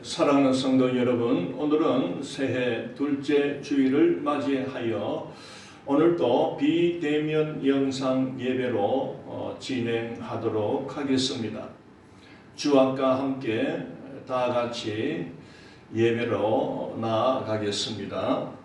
사랑하는 성도 여러분, 오늘은 새해 둘째 주일을 맞이하여 오늘도 비대면 영상 예배로 진행하도록 하겠습니다. 주안과 함께 다 같이 예배로 나아가겠습니다.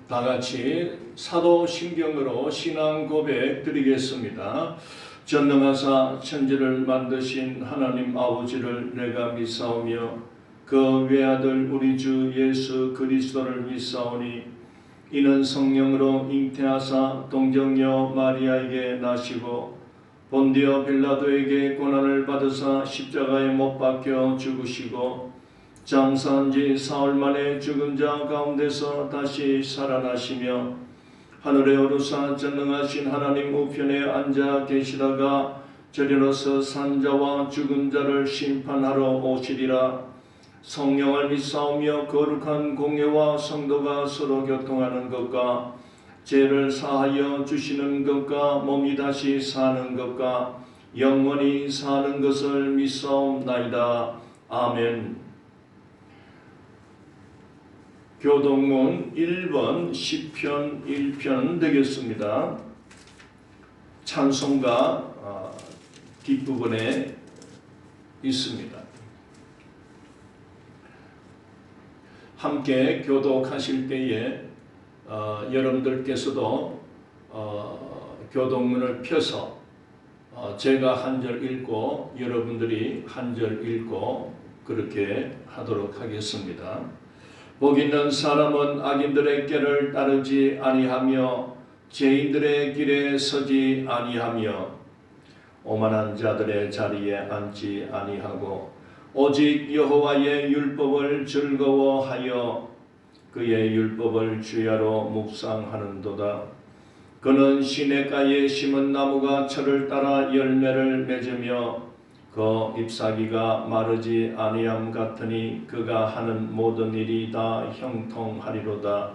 다 같이 사도신경으로 신앙 고백 드리겠습니다. 전능하사 천지를 만드신 하나님 아버지를 내가 믿사오며 그 외아들 우리 주 예수 그리스도를 믿사오니 이는 성령으로 잉태하사 동정녀 마리아에게 나시고 본디오 빌라도에게 고난을 받으사 십자가에 못 박혀 죽으시고 장사한 지 사흘 만에 죽은 자 가운데서 다시 살아나시며 하늘에 오르사 전능하신 하나님 우편에 앉아 계시다가 저리로서 산자와 죽은 자를 심판하러 오시리라. 성령을 믿사오며 거룩한 공예와 성도가 서로 교통하는 것과 죄를 사하여 주시는 것과 몸이 다시 사는 것과 영원히 사는 것을 믿사옵나이다. 아멘. 교동문 1번 시편 1편 되겠습니다. 찬송가 뒷부분에 있습니다. 함께 교독하실 때에 여러분들께서도 교동문을 펴서 제가 한 절 읽고 여러분들이 한 절 읽고 그렇게 하도록 하겠습니다. 복 있는 사람은 악인들의 길을 따르지 아니하며 죄인들의 길에 서지 아니하며 오만한 자들의 자리에 앉지 아니하고 오직 여호와의 율법을 즐거워하여 그의 율법을 주야로 묵상하는도다. 그는 시냇가에 심은 나무가 철을 따라 열매를 맺으며 그 잎사귀가 마르지 아니함 같으니 그가 하는 모든 일이 다 형통하리로다.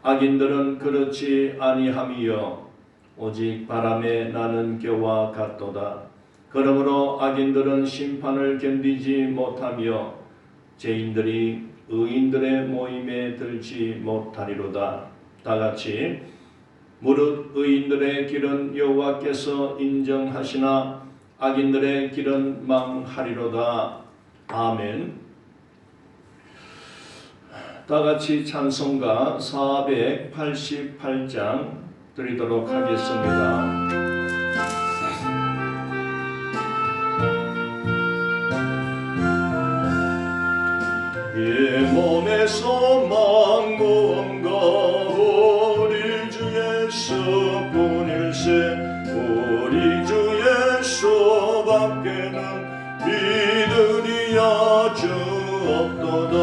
악인들은 그렇지 아니함이요 오직 바람에 나는 겨와 같도다. 그러므로 악인들은 심판을 견디지 못하며 죄인들이 의인들의 모임에 들지 못하리로다. 다 같이 무릇 의인들의 길은 여호와께서 인정하시나 악인들의 길은 망하리로다. 아멘. 다 같이 찬송가 488장 드리도록 하겠습니다. 이 몸의 소망 무언가 우리 주 예수뿐일세. 우리 주 예수밖에는 믿으리 아주 없도다.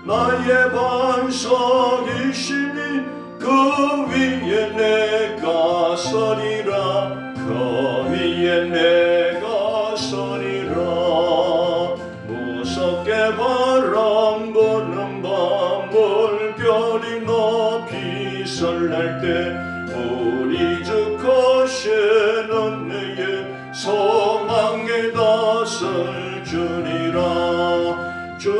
나의 반석이시니 그 위에 내가 서리라. 그 위에 내가 서리라. 무섭게 바람 부는 밤 물결이 높이 설날 때 우리 주 거시는 내의 소망에 닿을 주리라. 주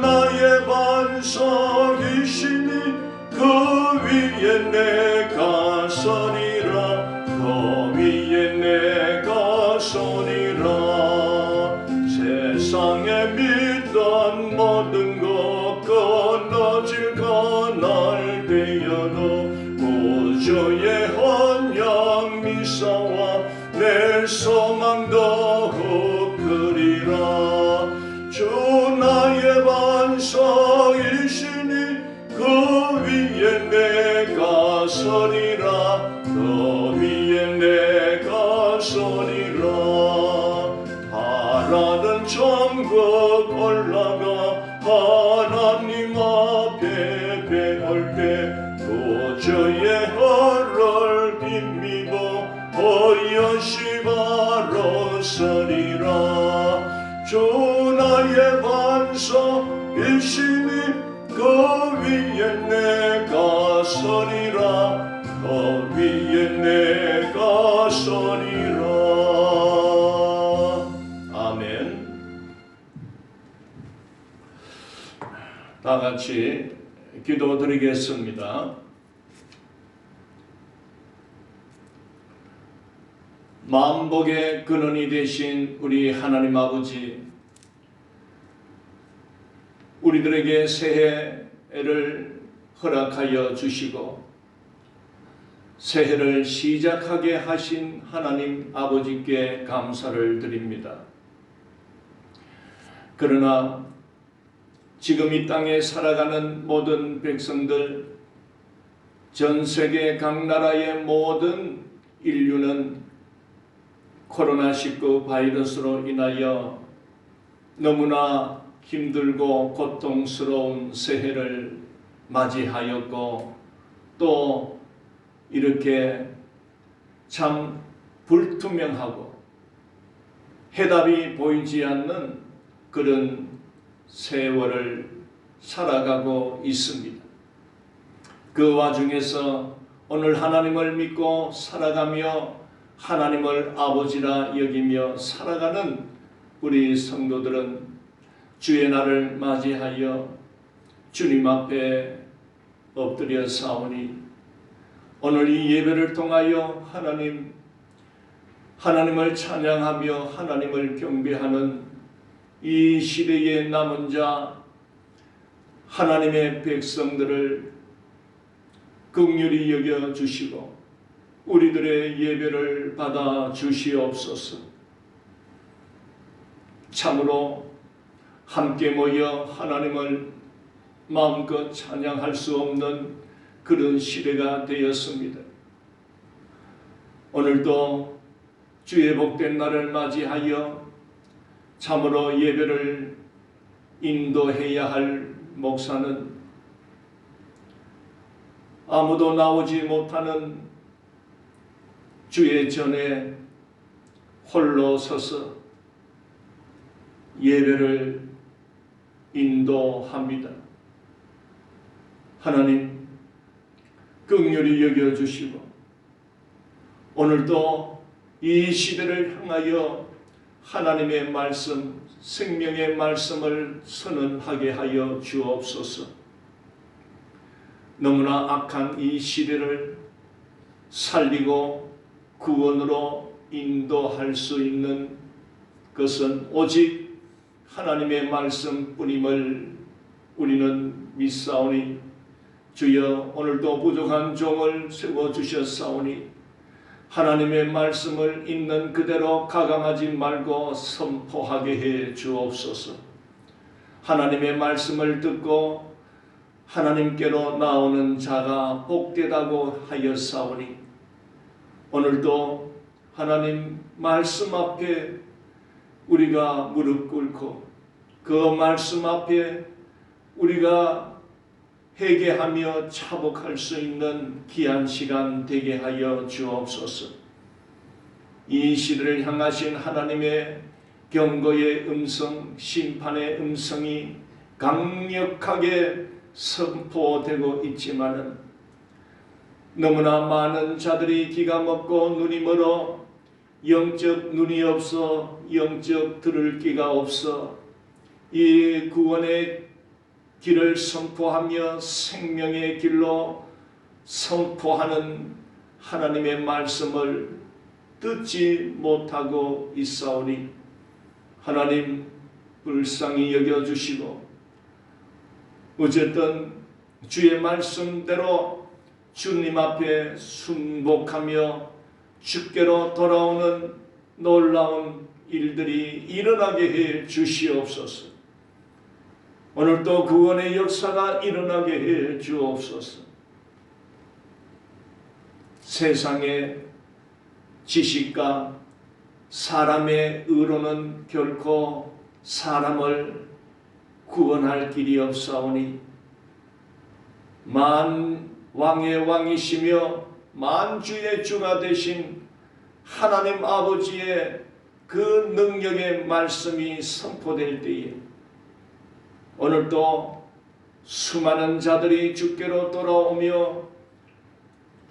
나의 반석이시니 그 위에 내가 서리라. 그 위에 내가 서리라. 세상에 믿던 모든 것 끊어질 그날 되어도 구주의 헌양 미사와 내 소망 더욱 크리라. 주 나의 천국 올라가 하나님 앞에 배울 때 구주의 허를 힘입어 보여시 바로 서리라. 주 나의 반석이시니 그 위에 내가 서리라. 그 위에 내가 서리라. 아멘. 다 같이 기도드리겠습니다. 만복의 근원이 되신 우리 하나님 아버지, 우리들에게 새해를 허락하여 주시고 새해를 시작하게 하신 하나님 아버지께 감사를 드립니다. 그러나 지금 이 땅에 살아가는 모든 백성들, 전 세계 각 나라의 모든 인류는 코로나19 바이러스로 인하여 너무나 힘들고 고통스러운 새해를 맞이하였고, 또 이렇게 참 불투명하고 해답이 보이지 않는 그런 세월을 살아가고 있습니다. 그 와중에서 오늘 하나님을 믿고 살아가며 하나님을 아버지라 여기며 살아가는 우리 성도들은 주의 날을 맞이하여 주님 앞에 엎드려 사오니 오늘 이 예배를 통하여 하나님을 찬양하며 하나님을 경배하는 이 시대에 남은 자 하나님의 백성들을 긍휼히 여겨 주시고 우리들의 예배를 받아 주시옵소서. 참으로 함께 모여 하나님을 마음껏 찬양할 수 없는 그런 시대가 되었습니다. 오늘도 주의 복된 날을 맞이하여 참으로 예배를 인도해야 할 목사는 아무도 나오지 못하는 주의 전에 홀로 서서 예배를 인도합니다. 하나님 긍휼히 여겨주시고 오늘도 이 시대를 향하여 하나님의 말씀, 생명의 말씀을 선언하게 하여 주옵소서. 너무나 악한 이 시대를 살리고 구원으로 인도할 수 있는 것은 오직 하나님의 말씀뿐임을 우리는 믿사오니 주여 오늘도 부족한 종을 세워주셨사오니 하나님의 말씀을 있는 그대로 가감하지 말고 선포하게 해 주옵소서. 하나님의 말씀을 듣고 하나님께로 나오는 자가 복되다고 하였사오니 오늘도 하나님 말씀 앞에 우리가 무릎 꿇고 그 말씀 앞에 우리가 회개하며 차복할 수 있는 귀한 시간 되게 하여 주옵소서. 이 시대를 향하신 하나님의 경고의 음성, 심판의 음성이 강력하게 선포되고 있지만은 너무나 많은 자들이 귀가 먹고 눈이 멀어 영적 눈이 없어 영적 들을 귀가 없어 이 구원의 길을 선포하며 생명의 길로 선포하는 하나님의 말씀을 듣지 못하고 있사오니 하나님 불쌍히 여겨주시고 어쨌든 주의 말씀대로 주님 앞에 순복하며 주께로 돌아오는 놀라운 일들이 일어나게 해 주시옵소서. 오늘도 구원의 역사가 일어나게 해 주옵소서. 세상의 지식과 사람의 의로는 결코 사람을 구원할 길이 없사오니 만왕의 왕이시며 만주의 주가 되신 하나님 아버지의 그 능력의 말씀이 선포될 때에 오늘도 수많은 자들이 주께로 돌아오며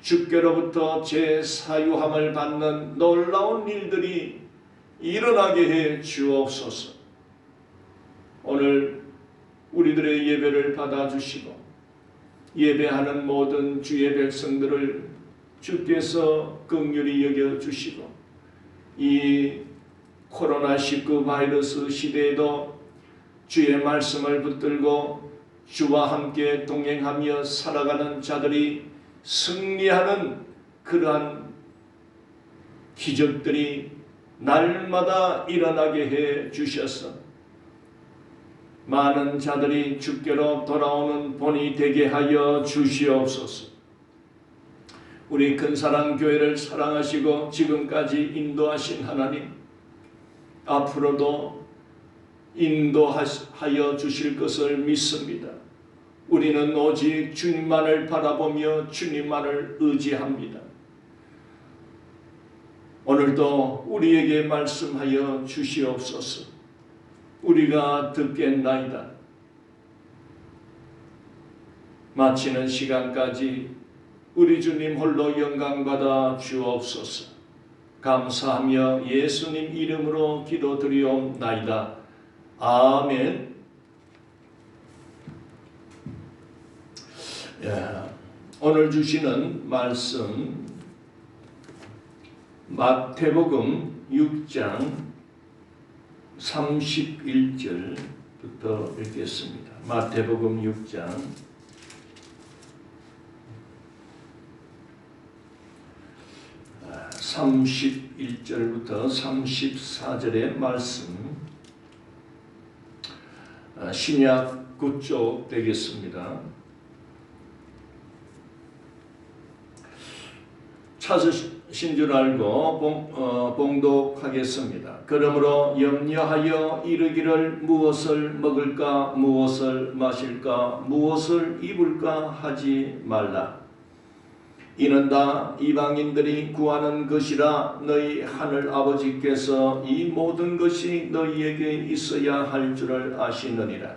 주께로부터 제사유함을 받는 놀라운 일들이 일어나게 해 주옵소서. 오늘 우리들의 예배를 받아주시고 예배하는 모든 주의 백성들을 주께서 긍휼히 여겨주시고 이 코로나19 바이러스 시대에도 주의 말씀을 붙들고 주와 함께 동행하며 살아가는 자들이 승리하는 그러한 기적들이 날마다 일어나게 해 주셔서 많은 자들이 주께로 돌아오는 본이 되게 하여 주시옵소서. 우리 근사랑교회를 사랑하시고 지금까지 인도하신 하나님, 앞으로도 인도하여 주실 것을 믿습니다. 우리는 오직 주님만을 바라보며 주님만을 의지합니다. 오늘도 우리에게 말씀하여 주시옵소서. 우리가 듣겠나이다. 마치는 시간까지 우리 주님 홀로 영광받아 주옵소서. 감사하며 예수님 이름으로 기도드리옵나이다. 아멘. 오늘 주시는 말씀 마태복음 6장 31절부터 읽겠습니다. 마태복음 6장 31절부터 34절의 말씀, 신약 9쪽 되겠습니다. 찾으신 줄 알고 봉독하겠습니다. 그러므로 염려하여 이르기를 무엇을 먹을까, 무엇을 마실까, 무엇을 입을까 하지 말라. 이는 다 이방인들이 구하는 것이라. 너희 하늘 아버지께서 이 모든 것이 너희에게 있어야 할 줄을 아시느니라.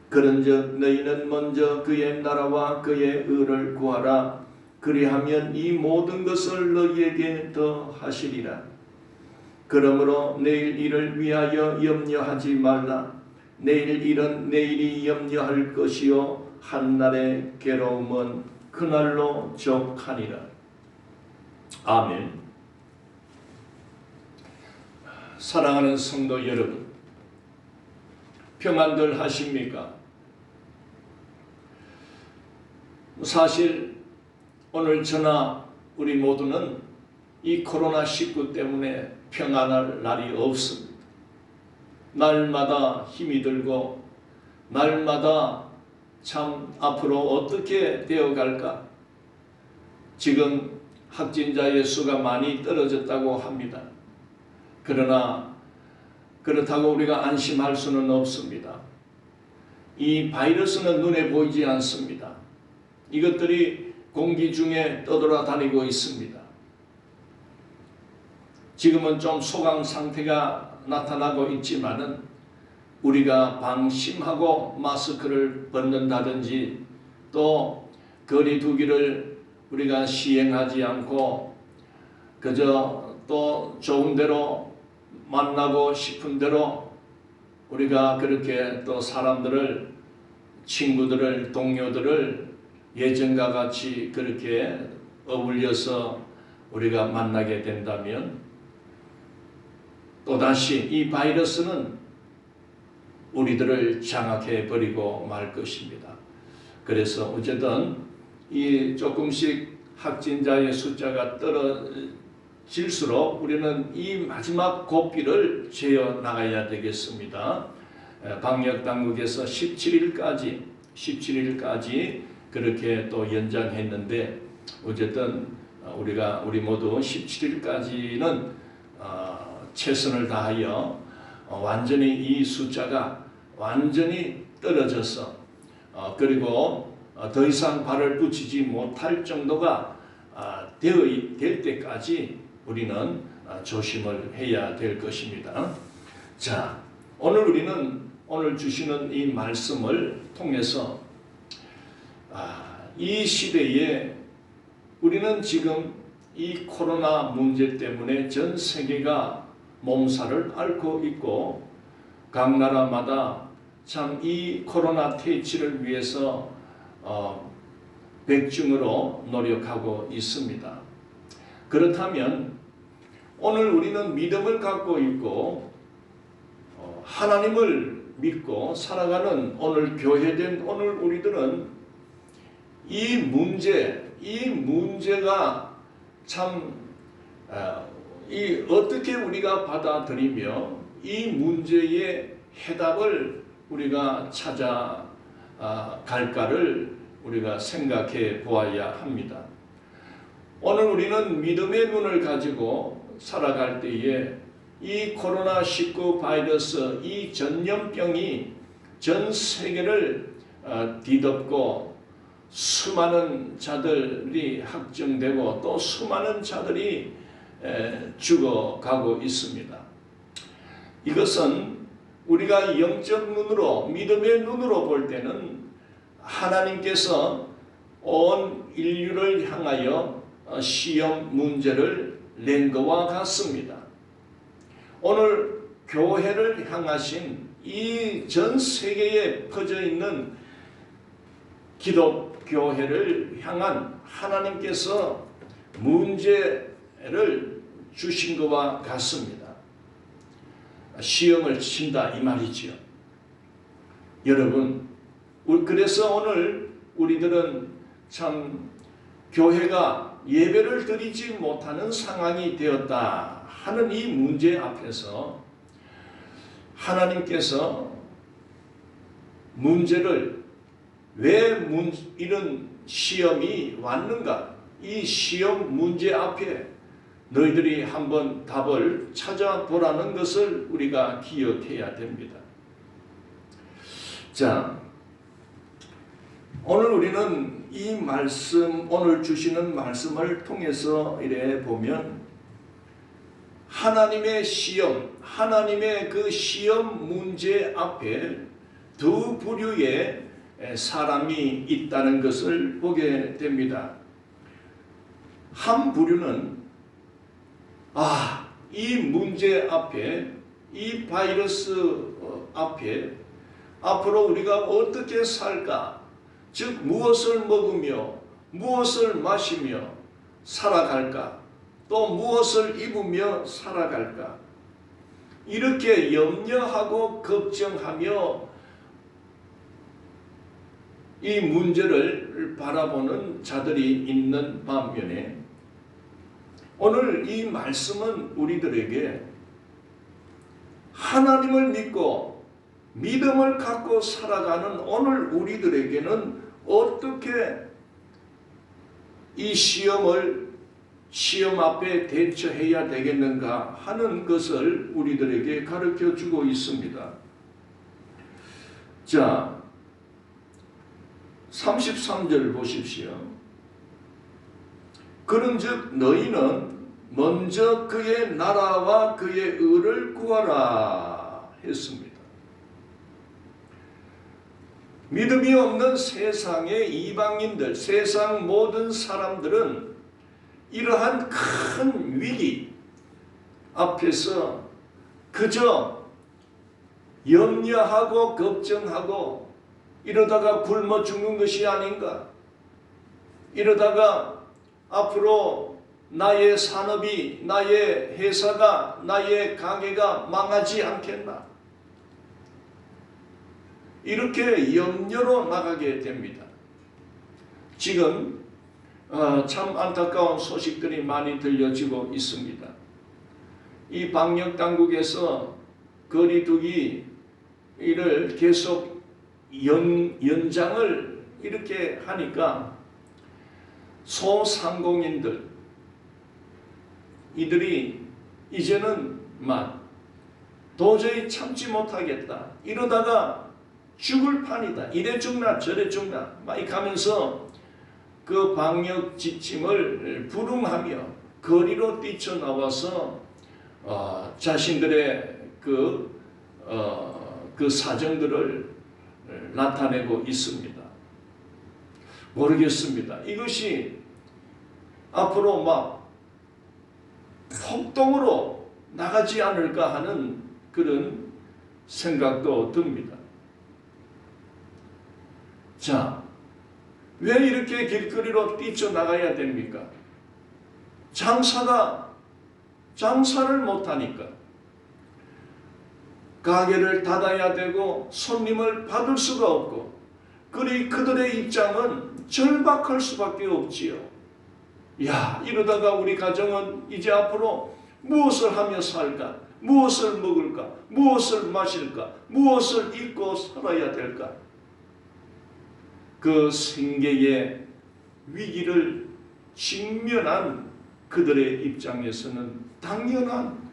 그런즉 너희는 먼저 그의 나라와 그의 의를 구하라. 그리하면 이 모든 것을 너희에게 더하시리라. 그러므로 내일 일을 위하여 염려하지 말라. 내일 일은 내일이 염려할 것이요 한날의 괴로움은 그날로 족하니라. 아멘. 사랑하는 성도 여러분, 평안들 하십니까? 사실 오늘 저나 우리 모두는 이 코로나19 때문에 평안할 날이 없습니다. 날마다 힘이 들고 날마다 참 앞으로 어떻게 되어갈까? 지금 확진자의 수가 많이 떨어졌다고 합니다. 그러나 그렇다고 우리가 안심할 수는 없습니다. 이 바이러스는 눈에 보이지 않습니다. 이것들이 공기 중에 떠돌아다니고 있습니다. 지금은 좀 소강 상태가 나타나고 있지만은 우리가 방심하고 마스크를 벗는다든지 또 거리 두기를 우리가 시행하지 않고 그저 또 좋은 대로 만나고 싶은 대로 우리가 그렇게 또 사람들을, 친구들을, 동료들을 예전과 같이 그렇게 어울려서 우리가 만나게 된다면 또다시 이 바이러스는 우리들을 장악해 버리고 말 것입니다. 그래서 어쨌든 이 조금씩 확진자의 숫자가 떨어질수록 우리는 이 마지막 고비를 재어 나가야 되겠습니다. 방역당국에서 17일까지 그렇게 또 연장했는데 어쨌든 우리 모두 17일까지는 최선을 다하여 완전히 이 숫자가 완전히 떨어져서 그리고 더 이상 발을 붙이지 못할 정도가 될 때까지 우리는 조심을 해야 될 것입니다. 자, 오늘 주시는 이 말씀을 통해서 이 시대에 우리는 지금 이 코로나 문제 때문에 전 세계가 몸살을 앓고 있고 각 나라마다 참 이 코로나 퇴치를 위해서 백중으로 노력하고 있습니다. 그렇다면 오늘 우리는 믿음을 갖고 있고 하나님을 믿고 살아가는 오늘 교회된 오늘 우리들은 이 문제가 참 어떻게 우리가 받아들이며 이 문제의 해답을 우리가 찾아갈까를 우리가 생각해 보아야 합니다. 오늘 우리는 믿음의 눈을 가지고 살아갈 때에 이 코로나19 바이러스, 이 전염병이 전 세계를 뒤덮고 수많은 자들이 확정되고 또 수많은 자들이 죽어가고 있습니다. 이것은 우리가 영적 눈으로, 믿음의 눈으로 볼 때는 하나님께서 온 인류를 향하여 시험 문제를 낸 것과 같습니다. 오늘 교회를 향하신 이 전 세계에 퍼져 있는 기독교회를 향한 하나님께서 문제를 주신 것과 같습니다. 시험을 친다 이 말이지요. 여러분, 그래서 오늘 우리들은 참 교회가 예배를 드리지 못하는 상황이 되었다 하는 이 문제 앞에서 하나님께서 문제를 왜 이런 시험이 왔는가? 이 시험 문제 앞에 너희들이 한번 답을 찾아보라는 것을 우리가 기억해야 됩니다. 자, 오늘 우리는 이 말씀, 오늘 주시는 말씀을 통해서 이래 보면 하나님의 시험, 하나님의 그 시험 문제 앞에 두 부류의 사람이 있다는 것을 보게 됩니다. 한 부류는 이 문제 앞에, 이 바이러스 앞에 앞으로 우리가 어떻게 살까? 즉 무엇을 먹으며 무엇을 마시며 살아갈까? 또 무엇을 입으며 살아갈까? 이렇게 염려하고 걱정하며 이 문제를 바라보는 자들이 있는 반면에 오늘 이 말씀은 우리들에게 하나님을 믿고 믿음을 갖고 살아가는 오늘 우리들에게는 어떻게 이 시험 앞에 대처해야 되겠는가 하는 것을 우리들에게 가르쳐 주고 있습니다. 자, 33절 보십시오. 그런즉 너희는 먼저 그의 나라와 그의 의를 구하라 했습니다. 믿음이 없는 세상의 이방인들, 세상 모든 사람들은 이러한 큰 위기 앞에서 그저 염려하고 걱정하고 이러다가 굶어 죽는 것이 아닌가? 이러다가 앞으로 나의 산업이, 나의 회사가, 나의 가게가 망하지 않겠나? 이렇게 염려로 나가게 됩니다. 지금 참 안타까운 소식들이 많이 들려지고 있습니다. 이 방역 당국에서 거리두기 이를 계속 연장을 이렇게 하니까 소상공인들 이들이 이제는 도저히 참지 못하겠다. 이러다가 죽을 판이다. 이래 죽나 저래 죽나 막 가면서 그 방역 지침을 불응하며 거리로 뛰쳐나와서 자신들의 그 사정들을 나타내고 있습니다. 모르겠습니다. 이것이 앞으로 막 폭동으로 나가지 않을까 하는 그런 생각도 듭니다. 자, 왜 이렇게 길거리로 뛰쳐나가야 됩니까? 장사를 못하니까. 가게를 닫아야 되고 손님을 받을 수가 없고, 그리 그들의 입장은 절박할 수밖에 없지요. 야, 이러다가 우리 가정은 이제 앞으로 무엇을 하며 살까? 무엇을 먹을까? 무엇을 마실까? 무엇을 입고 살아야 될까? 그 생계의 위기를 직면한 그들의 입장에서는 당연한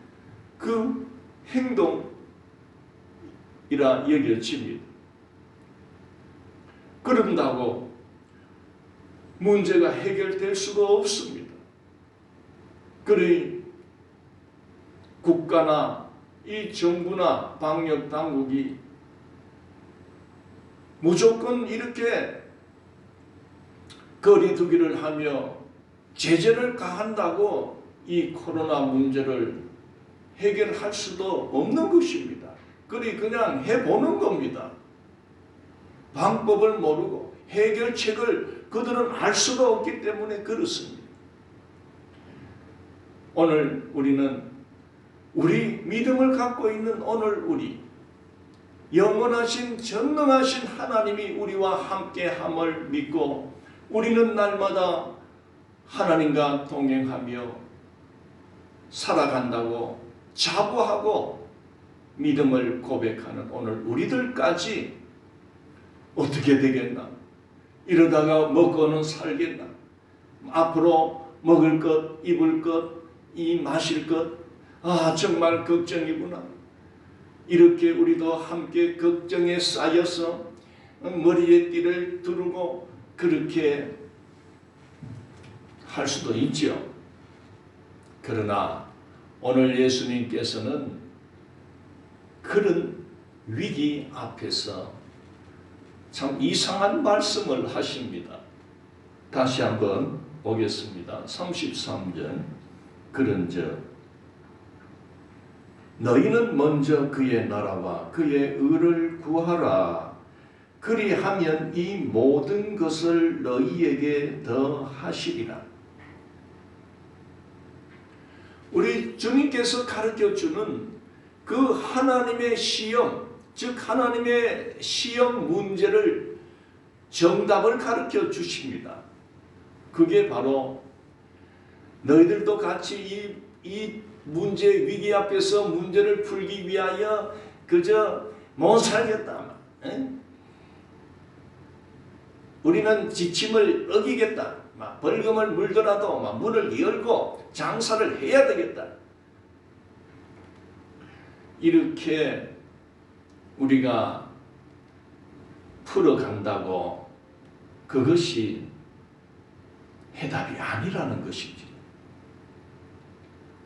그 행동이라 여겨집니다. 그런다고 문제가 해결될 수가 없습니다. 그러니 국가나 이 정부나 방역 당국이 무조건 이렇게 거리두기를 하며 제재를 가한다고 이 코로나 문제를 해결할 수도 없는 것입니다. 그냥 해보는 겁니다. 방법을 모르고 해결책을 그들은 알 수가 없기 때문에 그렇습니다. 오늘 우리는 우리 믿음을 갖고 있는 오늘 영원하신 전능하신 하나님이 우리와 함께함을 믿고 우리는 날마다 하나님과 동행하며 살아간다고 자부하고 믿음을 고백하는 오늘 우리들까지 어떻게 되겠나? 이러다가 먹고는 살겠나? 앞으로 먹을 것, 입을 것, 마실 것, 정말 걱정이구나. 이렇게 우리도 함께 걱정에 쌓여서 머리에 띠를 두르고 그렇게 할 수도 있죠. 그러나 오늘 예수님께서는 그런 위기 앞에서 참 이상한 말씀을 하십니다. 다시 한번 보겠습니다. 33절 그런즉 너희는 먼저 그의 나라와 그의 의를 구하라. 그리하면 이 모든 것을 너희에게 더하시리라. 우리 주님께서 가르쳐주는 그 하나님의 시험, 즉 하나님의 시험 문제를 정답을 가르쳐 주십니다. 그게 바로 너희들도 같이 이 문제 위기 앞에서 문제를 풀기 위하여 그저 못 살겠다. 우리는 지침을 어기겠다. 벌금을 물더라도 문을 열고 장사를 해야 되겠다. 이렇게 우리가 풀어간다고 그것이 해답이 아니라는 것이지.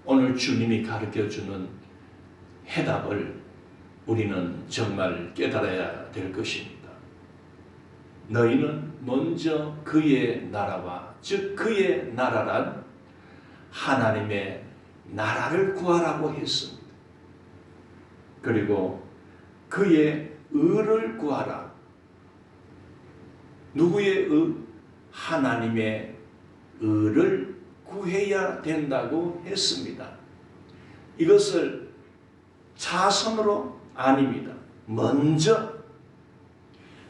오늘 주님이 가르쳐주는 해답을 우리는 정말 깨달아야 될 것입니다. 너희는 먼저 그의 나라와, 즉 그의 나라란 하나님의 나라를 구하라고 했습니다. 그리고 그의 의를 구하라. 누구의 의? 하나님의 의를 구해야 된다고 했습니다. 이것을 차선으로 아닙니다. 먼저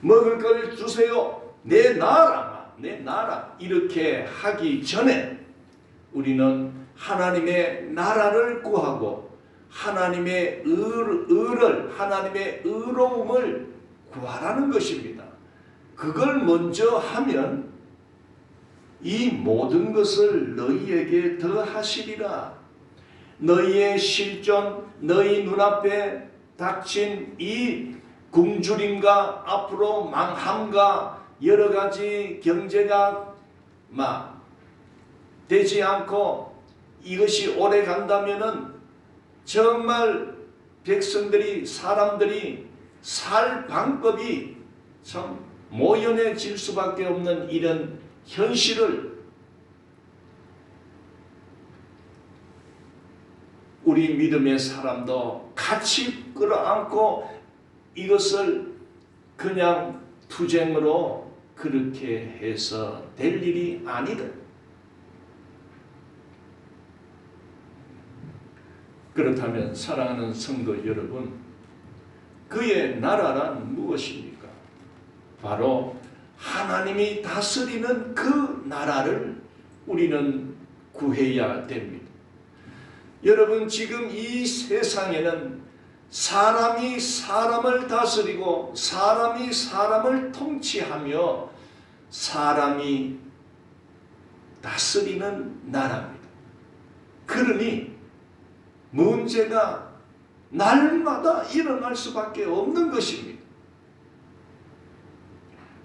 먹을 걸 주세요. 내 나라 이렇게 하기 전에 우리는 하나님의 나라를 구하고 하나님의 의를 하나님의 의로움을 구하라는 것입니다. 그걸 먼저 하면 이 모든 것을 너희에게 더하시리라. 너희의 실존, 너희 눈앞에 닥친 이 굶주림과 앞으로 망함과 여러 가지 경제가 되지 않고 이것이 오래 간다면은 정말 백성들이, 사람들이 살 방법이 참 모연해질 수밖에 없는 이런 현실을 우리 믿음의 사람도 같이 끌어안고 이것을 그냥 투쟁으로 그렇게 해서 될 일이 아니다. 그렇다면 사랑하는 성도 여러분, 그의 나라란 무엇입니까? 바로 하나님이 다스리는 그 나라를 우리는 구해야 됩니다. 여러분, 지금 이 세상에는 사람이 사람을 다스리고 사람이 사람을 통치하며 사람이 다스리는 나라입니다. 그러니 문제가 날마다 일어날 수밖에 없는 것입니다.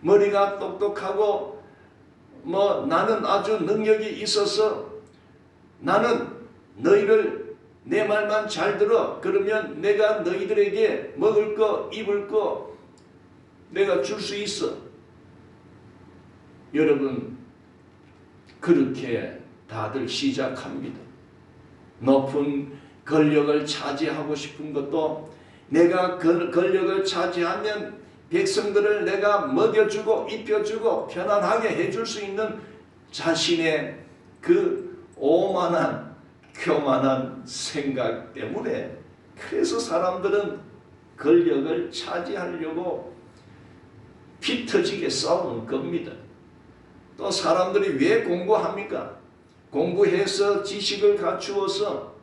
머리가 똑똑하고 나는 아주 능력이 있어서 나는 너희를 내 말만 잘 들어. 그러면 내가 너희들에게 먹을 거 입을 거 내가 줄 수 있어. 여러분, 그렇게 다들 시작합니다. 높은 권력을 차지하고 싶은 것도 내가 그 권력을 차지하면 백성들을 내가 먹여주고 입혀주고 편안하게 해줄 수 있는 자신의 그 오만한 교만한 생각 때문에 그래서 사람들은 권력을 차지하려고 피 터지게 싸우는 겁니다. 또 사람들이 왜 공부합니까? 공부해서 지식을 갖추어서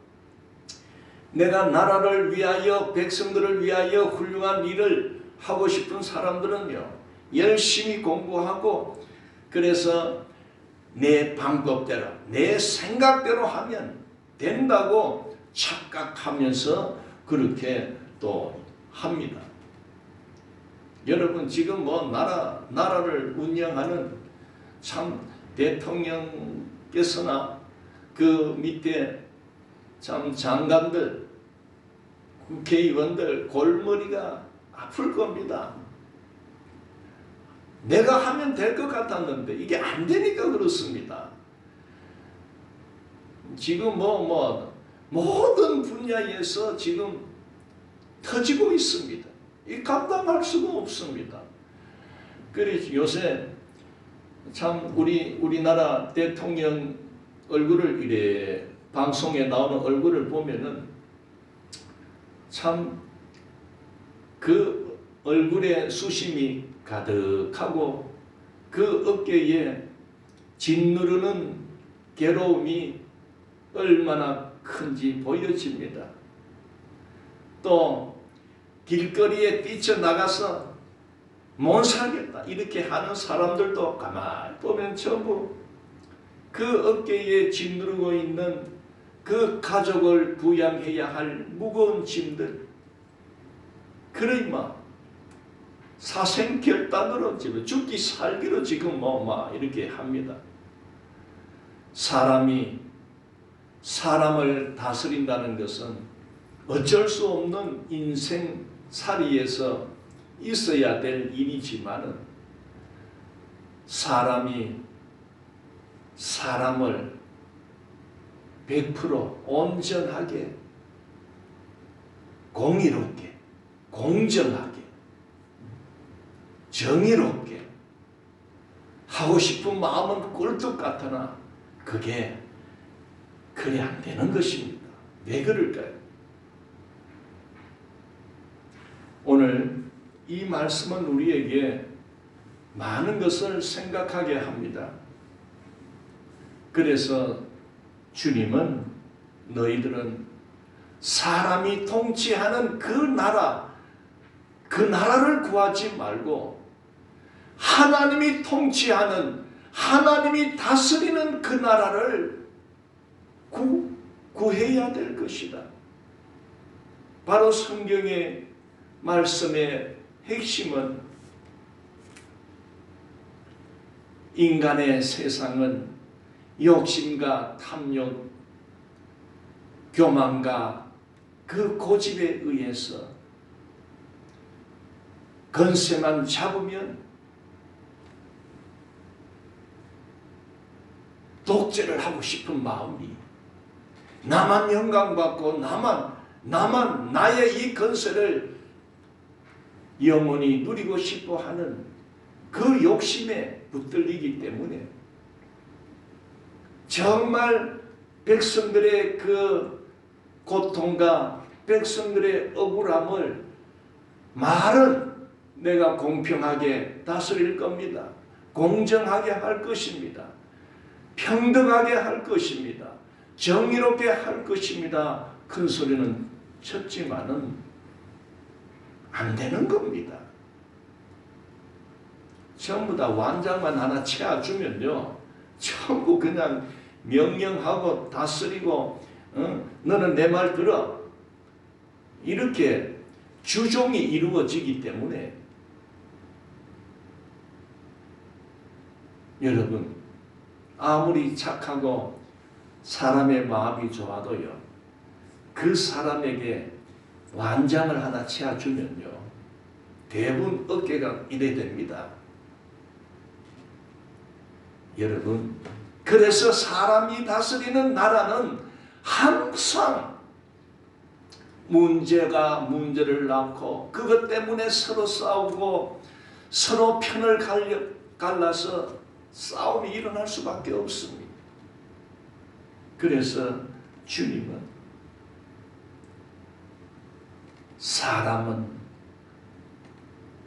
내가 나라를 위하여 백성들을 위하여 훌륭한 일을 하고 싶은 사람들은요, 열심히 공부하고 그래서 내 방법대로 내 생각대로 하면 된다고 착각하면서 그렇게 또 합니다. 여러분, 지금 나라를 운영하는 참 대통령께서나 그 밑에 참 장관들, 국회의원들 골머리가 아플 겁니다. 내가 하면 될 것 같았는데 이게 안 되니까 그렇습니다. 지금 모든 분야에서 지금 터지고 있습니다. 이 감당할 수가 없습니다. 그래서 요새 참 우리나라 대통령 얼굴을 이래 방송에 나오는 얼굴을 보면은 참 그 얼굴에 수심이 가득하고 그 어깨에 짓누르는 괴로움이 얼마나 큰지 보여집니다. 또 길거리에 뛰쳐나가서 못 살겠다 이렇게 하는 사람들도 가만히 보면 전부 그 어깨에 짓누르고 있는 그 가족을 부양해야 할 무거운 짐들, 그러니까 사생결단으로 지금 죽기 살기로 지금 이렇게 합니다. 사람이 사람을 다스린다는 것은 어쩔 수 없는 인생살이에서 있어야 될 일이지만은 사람이 사람을 100% 온전하게, 공의롭게, 공정하게, 정의롭게 하고 싶은 마음은 꿀떡 같으나 그게 그리 안 되는 것입니다. 왜 그럴까요? 오늘 이 말씀은 우리에게 많은 것을 생각하게 합니다. 그래서 주님은 너희들은 사람이 통치하는 그 나라를 구하지 말고 하나님이 통치하는, 하나님이 다스리는 그 나라를 구해야 될 것이다. 바로 성경의 말씀의 핵심은 인간의 세상은 욕심과 탐욕, 교만과 그 고집에 의해서 건세만 잡으면 독재를 하고 싶은 마음이, 나만 영광받고 나만 나의 이 건세를 영원히 누리고 싶어 하는 그 욕심에 붙들리기 때문에 정말 백성들의 그 고통과 백성들의 억울함을 말은 내가 공평하게 다스릴 겁니다. 공정하게 할 것입니다. 평등하게 할 것입니다. 정의롭게 할 것입니다. 큰 소리는 쳤지만은 안 되는 겁니다. 전부 다 완장만 하나 채워주면요, 전부 그냥 명령하고 다스리고 너는 내 말 들어, 이렇게 주종이 이루어지기 때문에 여러분, 아무리 착하고 사람의 마음이 좋아도요, 그 사람에게 완장을 하나 채워주면요, 대부분 어깨가 이래 됩니다. 여러분, 그래서 사람이 다스리는 나라는 항상 문제를 낳고 그것 때문에 서로 싸우고 서로 편을 갈라서 싸움이 일어날 수밖에 없습니다. 그래서 주님은 사람은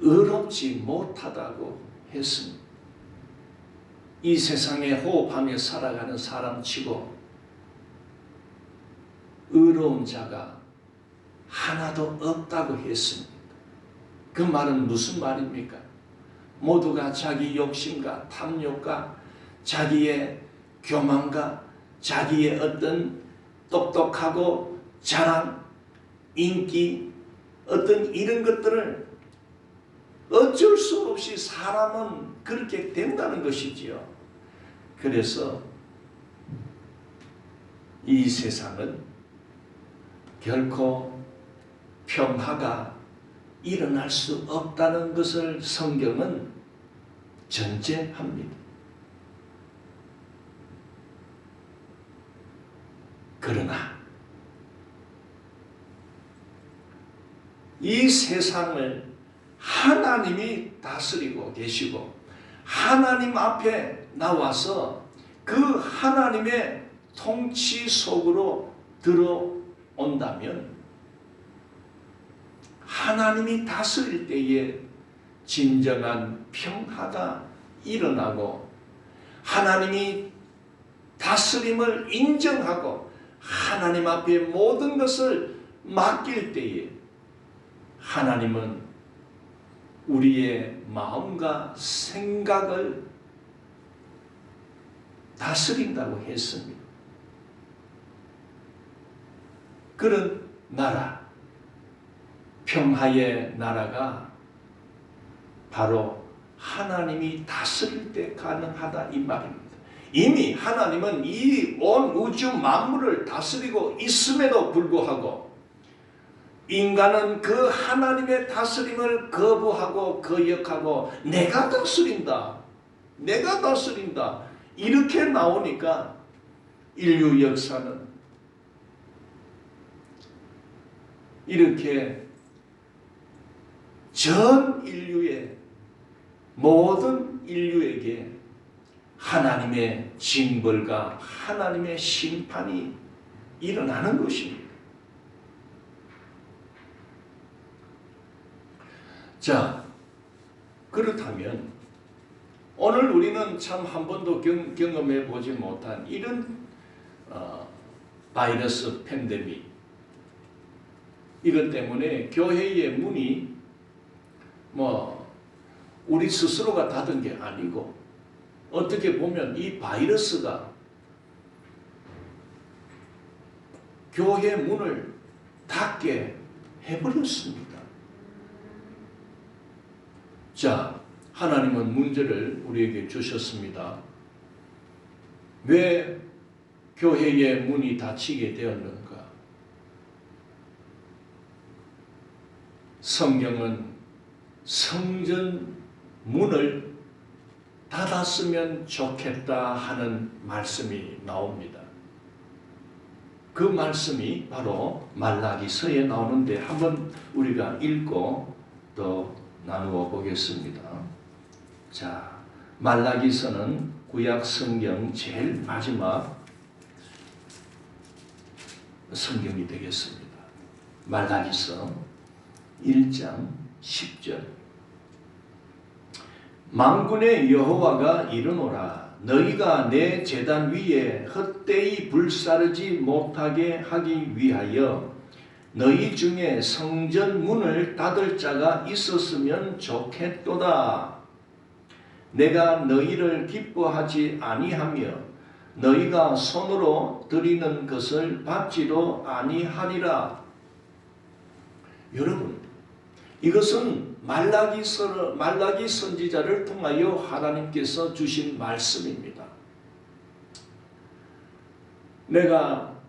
의롭지 못하다고 했습니다. 이 세상에 호흡하며 살아가는 사람치고 의로운 자가 하나도 없다고 했습니다. 그 말은 무슨 말입니까? 모두가 자기 욕심과 탐욕과 자기의 교만과 자기의 어떤 똑똑하고 자랑, 인기, 어떤 이런 것들을 어쩔 수 없이 사람은 그렇게 된다는 것이지요. 그래서 이 세상은 결코 평화가 일어날 수 없다는 것을 성경은 전제합니다. 그러나 이 세상을 하나님이 다스리고 계시고 하나님 앞에 나와서 그 하나님의 통치 속으로 들어온다면 하나님이 다스릴 때에 진정한 평화가 일어나고 하나님이 다스림을 인정하고 하나님 앞에 모든 것을 맡길 때에 하나님은 우리의 마음과 생각을 다스린다고 했습니다. 그런 나라, 평화의 나라가 바로 하나님이 다스릴 때 가능하다 이 말입니다. 이미 하나님은 이 온 우주 만물을 다스리고 있음에도 불구하고 인간은 그 하나님의 다스림을 거부하고 거역하고 내가 다스린다 이렇게 나오니까 인류 역사는 이렇게 전 인류의 모든 인류에게 하나님의 징벌과 하나님의 심판이 일어나는 것입니다. 자, 그렇다면 오늘 우리는 참 한 번도 경험해 보지 못한 이런 바이러스 팬데믹, 이것 때문에 교회의 문이 우리 스스로가 닫은 게 아니고 어떻게 보면 이 바이러스가 교회 문을 닫게 해버렸습니다. 자, 하나님은 문제를 우리에게 주셨습니다. 왜 교회의 문이 닫히게 되었는가? 성경은 성전 문을 닫았으면 좋겠다 하는 말씀이 나옵니다. 그 말씀이 바로 말라기서에 나오는데 한번 우리가 읽고 또 나누어 보겠습니다. 자, 말라기서는 구약 성경 제일 마지막 성경이 되겠습니다. 말라기서 1장 10절. 만군의 여호와가 이르노라. 너희가 내 제단 위에 헛되이 불사르지 못하게 하기 위하여 너희 중에 성전 문을 닫을 자가 있었으면 좋겠도다. 내가 너희를 기뻐하지 아니하며 너희가 손으로 드리는 것을 받지도 아니하리라. 여러분, 이것은 말라기 선지자를 통하여 하나님께서 주신 말씀입니다. 내가